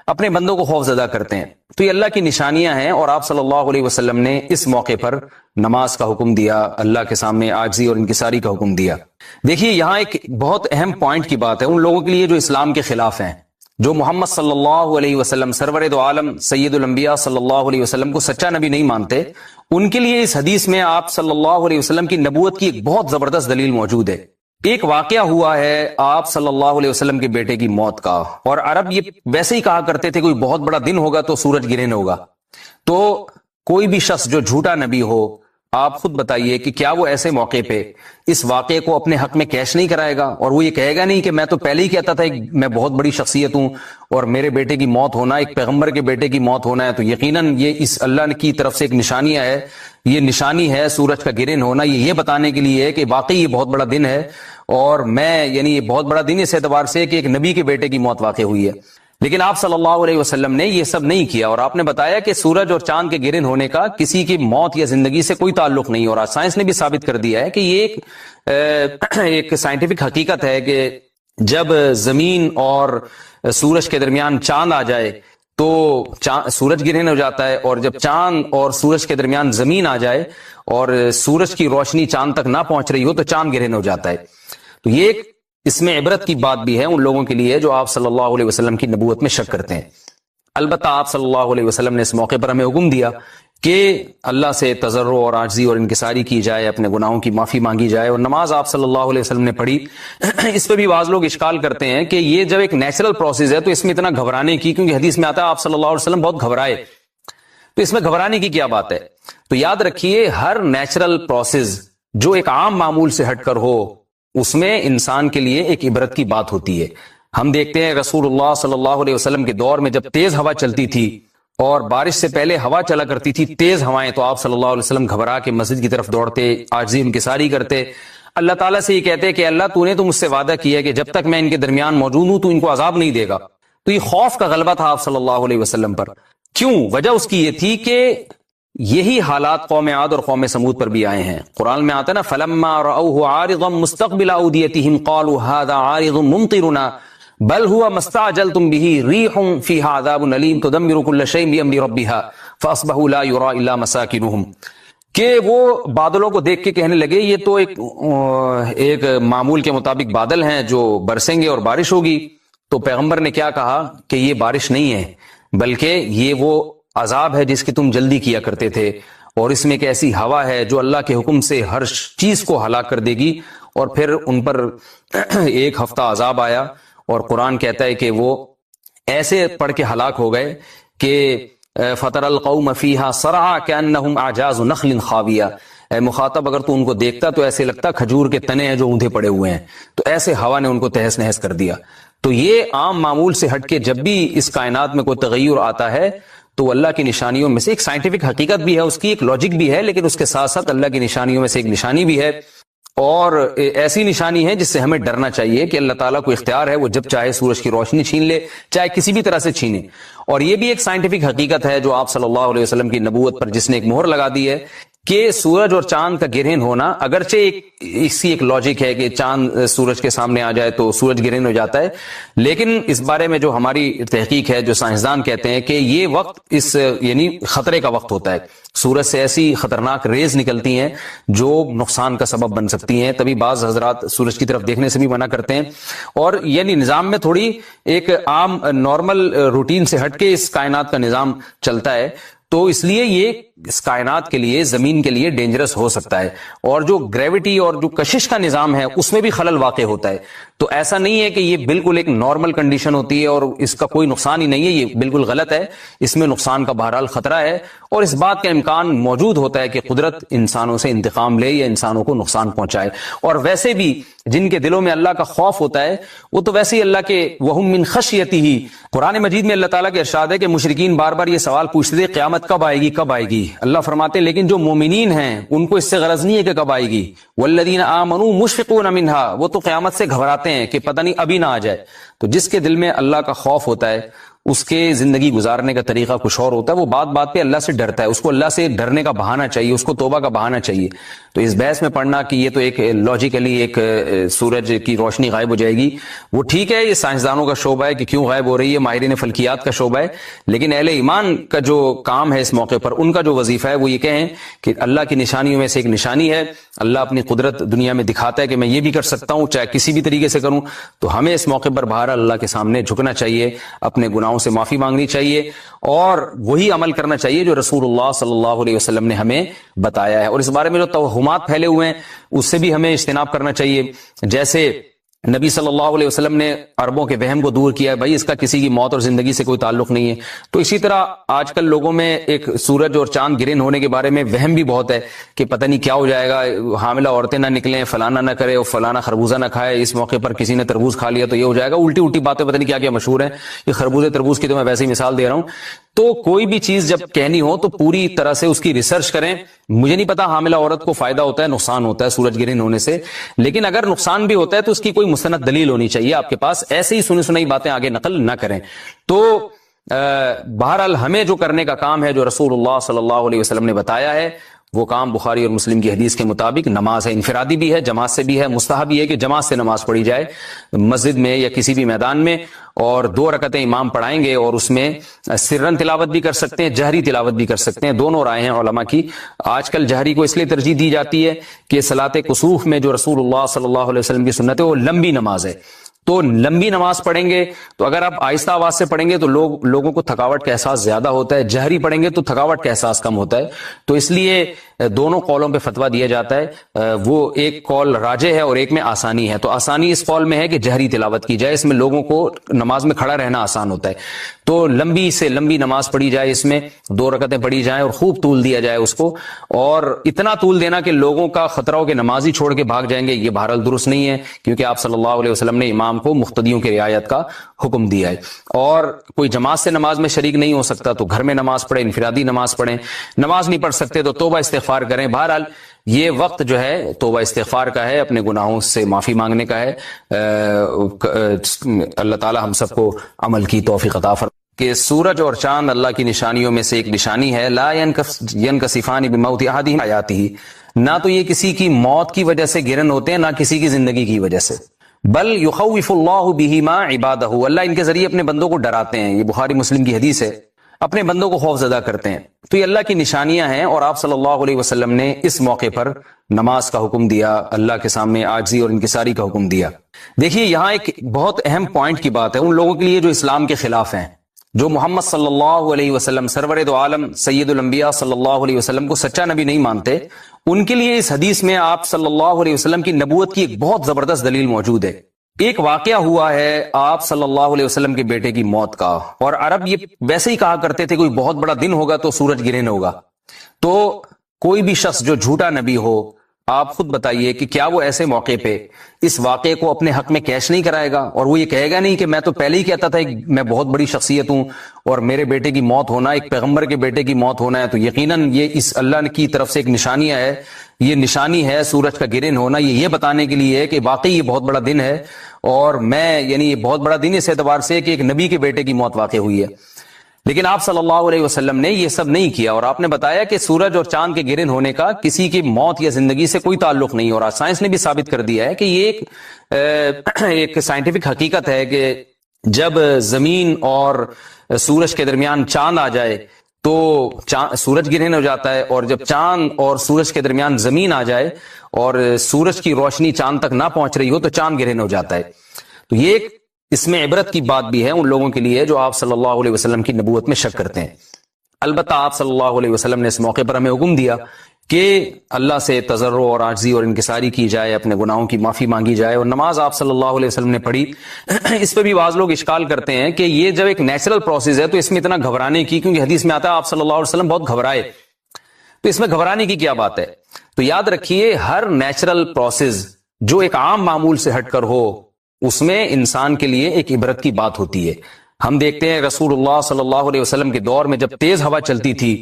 اپنے بندوں کو خوف زدہ کرتے ہیں. تو یہ اللہ کی نشانیاں ہیں, اور آپ صلی اللہ علیہ وسلم نے اس موقع پر نماز کا حکم دیا, اللہ کے سامنے عاجزی اور انکساری کا حکم دیا. دیکھیے یہاں ایک بہت اہم پوائنٹ کی بات ہے ان لوگوں کے لیے جو اسلام کے خلاف ہیں, جو محمد صلی اللہ علیہ وسلم سرور دو عالم سید الانبیاء صلی اللہ علیہ وسلم کو سچا نبی نہیں مانتے. ان کے لیے اس حدیث میں آپ صلی اللہ علیہ وسلم کی نبوت کی ایک بہت زبردست دلیل موجود ہے. ایک واقعہ ہوا ہے آپ صلی اللہ علیہ وسلم کے بیٹے کی موت کا, اور عرب یہ ویسے ہی کہا کرتے تھے کوئی بہت بڑا دن ہوگا تو سورج گرہن ہوگا. تو کوئی بھی شخص جو جھوٹا نبی ہو, آپ خود بتائیے کہ کیا وہ ایسے موقع پہ اس واقعے کو اپنے حق میں کیش نہیں کرائے گا, اور وہ یہ کہے گا نہیں کہ میں تو پہلے ہی کہتا تھا میں بہت بڑی شخصیت ہوں اور میرے بیٹے کی موت ہونا, ایک پیغمبر کے بیٹے کی موت ہونا ہے تو یقیناً یہ اس اللہ کی طرف سے ایک نشانیاں ہے, یہ نشانی ہے سورج کا گرہن ہونا, یہ بتانے کے لیے ہے کہ واقعی یہ بہت بڑا دن ہے, اور میں یعنی یہ بہت بڑا دن اس اعتبار سے کہ ایک نبی کے بیٹے کی موت واقع ہوئی ہے. لیکن آپ صلی اللہ علیہ وسلم نے یہ سب نہیں کیا, اور آپ نے بتایا کہ سورج اور چاند کے گرہن ہونے کا کسی کی موت یا زندگی سے کوئی تعلق نہیں. اور آج سائنس نے بھی ثابت کر دیا ہے کہ یہ ایک سائنٹیفک حقیقت ہے کہ جب زمین اور سورج کے درمیان چاند آ جائے تو سورج گرہن ہو جاتا ہے, اور جب چاند اور سورج کے درمیان زمین آ جائے اور سورج کی روشنی چاند تک نہ پہنچ رہی ہو تو چاند گرہن ہو جاتا ہے. تو یہ ایک اس میں عبرت کی بات بھی ہے ان لوگوں کے لیے جو آپ صلی اللہ علیہ وسلم کی نبوت میں شک کرتے ہیں. البتہ آپ صلی اللہ علیہ وسلم نے اس موقع پر ہمیں حکم دیا کہ اللہ سے تضرع اور عاجزی اور انکساری کی جائے, اپنے گناہوں کی معافی مانگی جائے, اور نماز آپ صلی اللہ علیہ وسلم نے پڑھی. اس پہ بھی بعض لوگ اشکال کرتے ہیں کہ یہ جب ایک نیچرل پروسیس ہے تو اس میں اتنا گھبرانے کی, کیونکہ حدیث میں آتا ہے آپ صلی اللہ علیہ وسلم بہت گھبرائے, تو اس میں گھبرانے کی کیا بات ہے. تو یاد رکھیے ہر نیچرل پروسیس جو ایک عام معمول سے ہٹ کر ہو اس میں انسان کے لیے ایک عبرت کی بات ہوتی ہے. ہم دیکھتے ہیں رسول اللہ صلی اللہ علیہ وسلم کے دور میں جب تیز ہوا چلتی تھی اور بارش سے پہلے ہوا چلا کرتی تھی تیز ہوائیں, تو آپ صلی اللہ علیہ وسلم گھبرا کے مسجد کی طرف دوڑتے, عاجزی انکساری کرتے, اللہ تعالیٰ سے یہ کہتے کہ اللہ تو نے تو مجھ سے وعدہ کیا کہ جب تک میں ان کے درمیان موجود ہوں تو ان کو عذاب نہیں دے گا. تو یہ خوف کا غلبہ تھا آپ صلی اللہ علیہ وسلم پر. کیوں؟ وجہ اس کی یہ تھی کہ یہی حالات قوم عاد اور قوم سمود پر بھی آئے ہیں. قرآن میں آتا ہے نا فلما رأوه عارضا مستقبل اوديتهم قالوا هذا عارض ممطرنا بل هو ما استعجلتم به ريح فيها عذاب اليم تدمر كل شيء بأمر ربها فاصبحوا لا يرى الا مساكنهم. کہ وہ بادلوں کو دیکھ کے کہنے لگے یہ تو ایک معمول کے مطابق بادل ہیں جو برسیں گے اور بارش ہوگی. تو پیغمبر نے کیا کہا کہ یہ بارش نہیں ہے بلکہ یہ وہ عذاب ہے جس کی تم جلدی کیا کرتے تھے, اور اس میں ایک ایسی ہوا ہے جو اللہ کے حکم سے ہر چیز کو ہلاک کر دے گی. اور پھر ان پر ایک ہفتہ عذاب آیا, اور قرآن کہتا ہے کہ وہ ایسے پڑھ کے ہلاک ہو گئے کہ فَتَرَ الْقَوْمَ فِيهَا صَرْعَا كَأَنَّهُمْ أَعْجَازُ نَخْلٍ خَاوِيَةٍ. اے مخاطب اگر تو ان کو دیکھتا تو ایسے لگتا کھجور کے تنے ہیں جو اوندھے پڑے ہوئے ہیں. تو ایسے ہوا نے ان کو تہس نہس کر دیا. تو یہ عام معمول سے ہٹ کے جب بھی اس کائنات میں کوئی تغیر آتا ہے تو اللہ کی نشانیوں میں سے ایک سائنٹیفک حقیقت بھی ہے, اس کی ایک لاجک بھی ہے, لیکن اس کے ساتھ ساتھ اللہ کی نشانیوں میں سے ایک نشانی بھی ہے, اور ایسی نشانی ہے جس سے ہمیں ڈرنا چاہیے کہ اللہ تعالیٰ کو اختیار ہے وہ جب چاہے سورج کی روشنی چھین لے, چاہے کسی بھی طرح سے چھینے. اور یہ بھی ایک سائنٹیفک حقیقت ہے جو آپ صلی اللہ علیہ وسلم کی نبوت پر جس نے ایک مہر لگا دی ہے کہ سورج اور چاند کا گرہن ہونا اگرچہ اسی ایک لاجک ہے کہ چاند سورج کے سامنے آ جائے تو سورج گرہن ہو جاتا ہے, لیکن اس بارے میں جو ہماری تحقیق ہے, جو سائنسدان کہتے ہیں کہ یہ وقت اس یعنی خطرے کا وقت ہوتا ہے. سورج سے ایسی خطرناک ریز نکلتی ہیں جو نقصان کا سبب بن سکتی ہیں, تبھی بعض حضرات سورج کی طرف دیکھنے سے بھی منع کرتے ہیں. اور یعنی نظام میں تھوڑی ایک عام نارمل روٹین سے ہٹ کے اس کائنات کا نظام چلتا ہے, تو اس لیے یہ اس کائنات کے لیے، زمین کے لیے ڈینجرس ہو سکتا ہے، اور جو گریوٹی اور جو کشش کا نظام ہے اس میں بھی خلل واقع ہوتا ہے. تو ایسا نہیں ہے کہ یہ بالکل ایک نارمل کنڈیشن ہوتی ہے اور اس کا کوئی نقصان ہی نہیں ہے، یہ بالکل غلط ہے. اس میں نقصان کا بہرحال خطرہ ہے، اور اس بات کا امکان موجود ہوتا ہے کہ قدرت انسانوں سے انتقام لے یا انسانوں کو نقصان پہنچائے. اور ویسے بھی جن کے دلوں میں اللہ کا خوف ہوتا ہے وہ تو ویسے ہی اللہ کے وَهُم مِّن خَشْيَتِهِ، قرآن مجید میں اللہ تعالیٰ کے ارشاد ہے کہ مشرکین بار بار یہ سوال پوچھتے تھے قیامت کب آئے گی کب آئے گی. اللہ فرماتے ہیں لیکن جو مومنین ہیں ان کو اس سے غرض نہیں ہے کہ کب آئے گی. وَالَّذِينَ آمَنُوا مُشْفِقُونَ مِنْهَا، وہ تو قیامت سے گھبراتے ہیں کہ پتہ نہیں ابھی نہ آ جائے. تو جس کے دل میں اللہ کا خوف ہوتا ہے اس کے زندگی گزارنے کا طریقہ کچھ اور ہوتا ہے، وہ بات بات پہ اللہ سے ڈرتا ہے، اس کو اللہ سے ڈرنے کا بہانہ چاہیے، اس کو توبہ کا بہانہ چاہیے. تو اس بحث میں پڑھنا کہ یہ تو ایک لاجیکلی ایک سورج کی روشنی غائب ہو جائے گی، وہ ٹھیک ہے، یہ سائنسدانوں کا شعبہ ہے کہ کیوں غائب ہو رہی ہے، ماہرین فلکیات کا شعبہ ہے. لیکن اہل ایمان کا جو کام ہے اس موقع پر، ان کا جو وظیفہ ہے وہ یہ کہیں کہ اللہ کی نشانیوں میں سے ایک نشانی ہے، اللہ اپنی قدرت دنیا میں دکھاتا ہے کہ میں یہ بھی کر سکتا ہوں چاہے کسی بھی طریقے سے کروں. تو ہمیں اس موقع پر بہرحال اللہ کے سامنے جھکنا چاہیے، اپنے گناہوں سے معافی مانگنی چاہیے، اور وہی عمل کرنا چاہیے جو رسول اللہ صلی اللہ علیہ وسلم نے ہمیں بتایا ہے. اور اس بارے میں جو توہمات پھیلے ہوئے ہیں اس سے بھی ہمیں اجتناب کرنا چاہیے. جیسے نبی صلی اللہ علیہ وسلم نے عربوں کے وہم کو دور کیا ہے، بھائی اس کا کسی کی موت اور زندگی سے کوئی تعلق نہیں ہے. تو اسی طرح آج کل لوگوں میں ایک سورج اور چاند گرہن ہونے کے بارے میں وہم بھی بہت ہے کہ پتہ نہیں کیا ہو جائے گا، حاملہ عورتیں نہ نکلیں، فلانا نہ کرے اور فلانا خربوزہ نہ کھائے، اس موقع پر کسی نے تربوز کھا لیا تو یہ ہو جائے گا. الٹی الٹی باتیں پتہ نہیں کیا کیا مشہور ہیں. یہ خربوزے تربوز کی تو میں ویسے ہی مثال دے رہا ہوں. تو کوئی بھی چیز جب کہنی ہو تو پوری طرح سے اس کی ریسرچ کریں. مجھے نہیں پتا حاملہ عورت کو فائدہ ہوتا ہے نقصان ہوتا ہے سورج گرہن ہونے سے، لیکن اگر نقصان بھی ہوتا ہے تو اس کی کوئی مستند دلیل ہونی چاہیے آپ کے پاس، ایسے ہی سنی سنائی باتیں آگے نقل نہ کریں. تو بہرحال ہمیں جو کرنے کا کام ہے جو رسول اللہ صلی اللہ علیہ وسلم نے بتایا ہے وہ کام بخاری اور مسلم کی حدیث کے مطابق نماز ہے، انفرادی بھی ہے، جماعت سے بھی ہے. مستحب یہ ہے کہ جماعت سے نماز پڑھی جائے مسجد میں یا کسی بھی میدان میں، اور 2 رکعتیں امام پڑھائیں گے اور اس میں سرن تلاوت بھی کر سکتے ہیں، جہری تلاوت بھی کر سکتے ہیں. دونوں رائے ہیں علماء کی. آج کل جہری کو اس لیے ترجیح دی جاتی ہے کہ صلاۃ کسوف میں جو رسول اللہ صلی اللہ علیہ وسلم کی سنت ہے وہ لمبی نماز ہے. تو لمبی نماز پڑھیں گے تو اگر آپ آہستہ آواز سے پڑھیں گے تو لوگوں کو تھکاوٹ کا احساس زیادہ ہوتا ہے، جہری پڑھیں گے تو تھکاوٹ کا احساس کم ہوتا ہے. تو اس لیے دونوں قولوں پہ فتویٰ دیا جاتا ہے. وہ ایک قول راجح ہے اور ایک میں آسانی ہے. تو آسانی اس قول میں ہے کہ جہری تلاوت کی جائے، اس میں لوگوں کو نماز میں کھڑا رہنا آسان ہوتا ہے. تو لمبی سے لمبی نماز پڑھی جائے، اس میں 2 رکعتیں پڑھی جائیں اور خوب طول دیا جائے اس کو، اور اتنا طول دینا کہ لوگوں کا خطرہ ہو کہ نماز ہی چھوڑ کے بھاگ جائیں گے، یہ بہرحال درست نہیں ہے، کیونکہ آپ صلی اللہ علیہ وسلم نے امام کو مقتدیوں کی رعایت کا حکم دیا ہے. اور کوئی جماعت سے نماز میں شریک نہیں ہو سکتا تو گھر میں نماز پڑھے، انفرادی نماز پڑھیں. نماز نہیں پڑھ سکتے تو توبہ استغفار کریں. بہرحال یہ وقت جو ہے توبہ استغفار کا ہے، اپنے گناہوں سے معافی مانگنے کا ہے. اللہ تعالی ہم سب کو عمل کی توفیق عطا فرمائے. کہ سورج اور چاند اللہ کی نشانیوں میں سے ایک نشانی ہے. لا ينکسفان بموت احدہم حیاتہ، نہ تو یہ کسی کی موت کی وجہ سے گرہن ہوتے ہیں نہ کسی کی زندگی کی وجہ سے، بل یخوف اللہ بہما عبادہ، اللہ ان کے ذریعے اپنے بندوں کو ڈراتے ہیں. یہ بخاری مسلم کی حدیث ہے، اپنے بندوں کو خوف زدہ کرتے ہیں. تو یہ اللہ کی نشانیاں ہیں، اور آپ صلی اللہ علیہ وسلم نے اس موقع پر نماز کا حکم دیا، اللہ کے سامنے عاجزی اور انکساری کا حکم دیا. دیکھیے یہاں ایک بہت اہم پوائنٹ کی بات ہے ان لوگوں کے لیے جو اسلام کے خلاف ہیں، جو محمد صلی اللہ علیہ وسلم سرور دو عالم سید الانبیاء صلی اللہ علیہ وسلم کو سچا نبی نہیں مانتے. ان کے لیے اس حدیث میں آپ صلی اللہ علیہ وسلم کی نبوت کی ایک بہت زبردست دلیل موجود ہے. ایک واقعہ ہوا ہے آپ صلی اللہ علیہ وسلم کے بیٹے کی موت کا، اور عرب یہ ویسے ہی کہا کرتے تھے کوئی بہت بڑا دن ہوگا تو سورج گرہن ہوگا. تو کوئی بھی شخص جو جھوٹا نبی ہو، آپ خود بتائیے کہ کیا وہ ایسے موقع پہ اس واقعے کو اپنے حق میں کیش نہیں کرائے گا، اور وہ یہ کہے گا نہیں کہ میں تو پہلے ہی کہتا تھا میں بہت بڑی شخصیت ہوں اور میرے بیٹے کی موت ہونا، ایک پیغمبر کے بیٹے کی موت ہونا ہے تو یقیناً یہ اس اللہ کی طرف سے ایک نشانی ہے، یہ نشانی ہے سورج کا گرہن ہونا، یہ بتانے کے لیے ہے کہ واقعی یہ بہت بڑا دن ہے، اور میں یعنی یہ بہت بڑا دن اس اعتبار سے کہ ایک نبی کے بیٹے کی موت واقع ہوئی ہے. لیکن آپ صلی اللہ علیہ وسلم نے یہ سب نہیں کیا، اور آپ نے بتایا کہ سورج اور چاند کے گرہن ہونے کا کسی کی موت یا زندگی سے کوئی تعلق نہیں. اور سائنس نے بھی ثابت کر دیا ہے کہ یہ ایک سائنٹیفک حقیقت ہے کہ جب زمین اور سورج کے درمیان چاند آ جائے تو سورج گرہن ہو جاتا ہے، اور جب چاند اور سورج کے درمیان زمین آ جائے اور سورج کی روشنی چاند تک نہ پہنچ رہی ہو تو چاند گرہن ہو جاتا ہے. تو یہ ایک اس میں عبرت کی بات بھی ہے ان لوگوں کے لیے جو آپ صلی اللہ علیہ وسلم کی نبوت میں شک کرتے ہیں. البتہ آپ صلی اللہ علیہ وسلم نے اس موقع پر ہمیں حکم دیا کہ اللہ سے تضرع اور عاجزی اور انکساری کی جائے، اپنے گناہوں کی معافی مانگی جائے، اور نماز آپ صلی اللہ علیہ وسلم نے پڑھی۔ اس پہ بھی بعض لوگ اشکال کرتے ہیں کہ یہ جب ایک نیچرل پروسیس ہے تو اس میں اتنا گھبرانے کی، کیونکہ حدیث میں آتا ہے آپ صلی اللہ علیہ وسلم بہت گھبرائے، تو اس میں گھبرانے کی کیا بات ہے؟ تو یاد رکھیے ہر نیچرل پروسیس جو ایک عام معمول سے ہٹ کر ہو اس میں انسان کے لیے ایک عبرت کی بات ہوتی ہے۔ ہم دیکھتے ہیں رسول اللہ صلی اللہ علیہ وسلم کے دور میں جب تیز ہوا چلتی تھی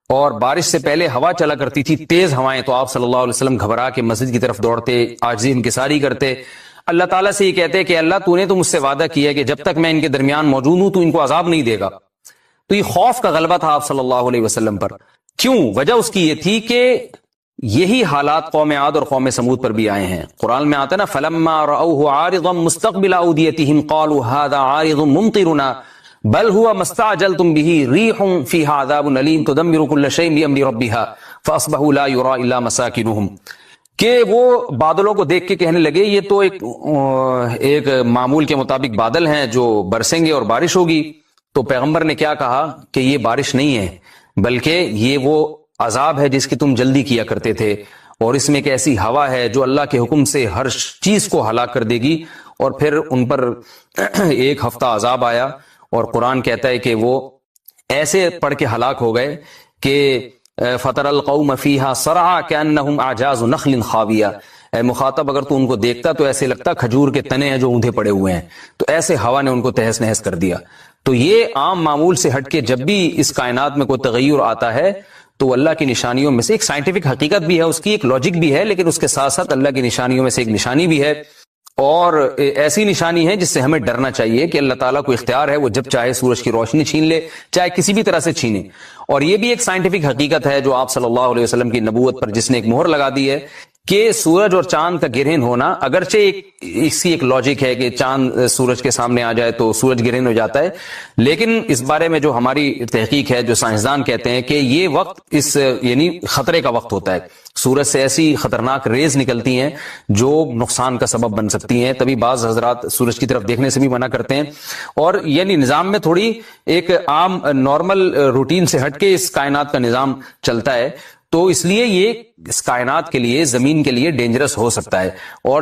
اور بارش سے پہلے ہوا چلا کرتی تھی تیز ہوائیں، تو آپ صلی اللہ علیہ وسلم گھبرا کے مسجد کی طرف دوڑتے، عاجزی انکساری کرتے، اللہ تعالیٰ سے یہ کہتے کہ اللہ تو نے تو مجھ سے وعدہ کیا ہے کہ جب تک میں ان کے درمیان موجود ہوں تو ان کو عذاب نہیں دے گا۔ تو یہ خوف کا غلبہ تھا آپ صلی اللہ علیہ وسلم پر۔ کیوں؟ وجہ اس کی یہ تھی کہ یہی حالات قوم عاد اور قوم سمود پر بھی آئے ہیں۔ قرآن میں آتا ہے نا فَلَمَّا رَأَوْهُ عَارِضًا مُسْتَقْبِلَ أَوْدِيَتِهِمْ قَالُوا هَذَا عَارِضٌ مُمْطِرُنَا بل هو ما استعجلتم به ريح فيها عذاب أليم تدمر كل شيء بأمر ربها فأصبحوا لا يرى إلا مساكنهم، کہ وہ بادلوں کو دیکھ کے کہنے لگے یہ تو ایک معمول کے مطابق بادل ہیں جو برسیں گے اور بارش ہوگی۔ تو پیغمبر نے کیا کہا کہ یہ بارش نہیں ہے بلکہ یہ وہ عذاب ہے جس کی تم جلدی کیا کرتے تھے، اور اس میں ایک ایسی ہوا ہے جو اللہ کے حکم سے ہر چیز کو ہلاک کر دے گی۔ اور پھر ان پر ایک ہفتہ عذاب آیا، اور قرآن کہتا ہے کہ وہ ایسے پڑھ کے ہلاک ہو گئے کہ فَتَرَ الْقَوْمَ فِيهَا صَرْعَىٰ كَأَنَّهُمْ أَعْجَازُ نَخْلٍ خَاوِيَةٍ، اے مخاطب اگر تو ان کو دیکھتا تو ایسے لگتا کھجور کے تنے ہیں جو اوندھے پڑے ہوئے ہیں۔ تو ایسے ہوا نے ان کو تہس نہس کر دیا۔ تو یہ عام معمول سے ہٹ کے جب بھی اس کائنات میں کوئی تغیر آتا ہے تو اللہ کی نشانیوں میں سے ایک سائنٹیفک حقیقت بھی ہے، اس کی ایک لاجک بھی ہے، لیکن اس کے ساتھ ساتھ اللہ کی نشانیوں میں سے ایک نشانی بھی ہے، اور ایسی نشانی ہے جس سے ہمیں ڈرنا چاہیے کہ اللہ تعالیٰ کو اختیار ہے، وہ جب چاہے سورج کی روشنی چھین لے، چاہے کسی بھی طرح سے چھینے۔ اور یہ بھی ایک سائنٹیفک حقیقت ہے جو آپ صلی اللہ علیہ وسلم کی نبوت پر جس نے ایک مہر لگا دی ہے کہ سورج اور چاند کا گرہن ہونا، اگرچہ اس کی ایک لاجک ہے کہ چاند سورج کے سامنے آ جائے تو سورج گرہن ہو جاتا ہے، لیکن اس بارے میں جو ہماری تحقیق ہے، جو سائنسدان کہتے ہیں کہ یہ وقت یعنی خطرے کا وقت ہوتا ہے، سورج سے ایسی خطرناک ریز نکلتی ہیں جو نقصان کا سبب بن سکتی ہیں، تبھی بعض حضرات سورج کی طرف دیکھنے سے بھی منع کرتے ہیں۔ اور یعنی نظام میں تھوڑی ایک عام نارمل روٹین سے ہٹ کے اس کائنات کا نظام چلتا ہے، تو اس لیے یہ اس کائنات کے لیے، زمین کے لیے ڈینجرس ہو سکتا ہے۔ اور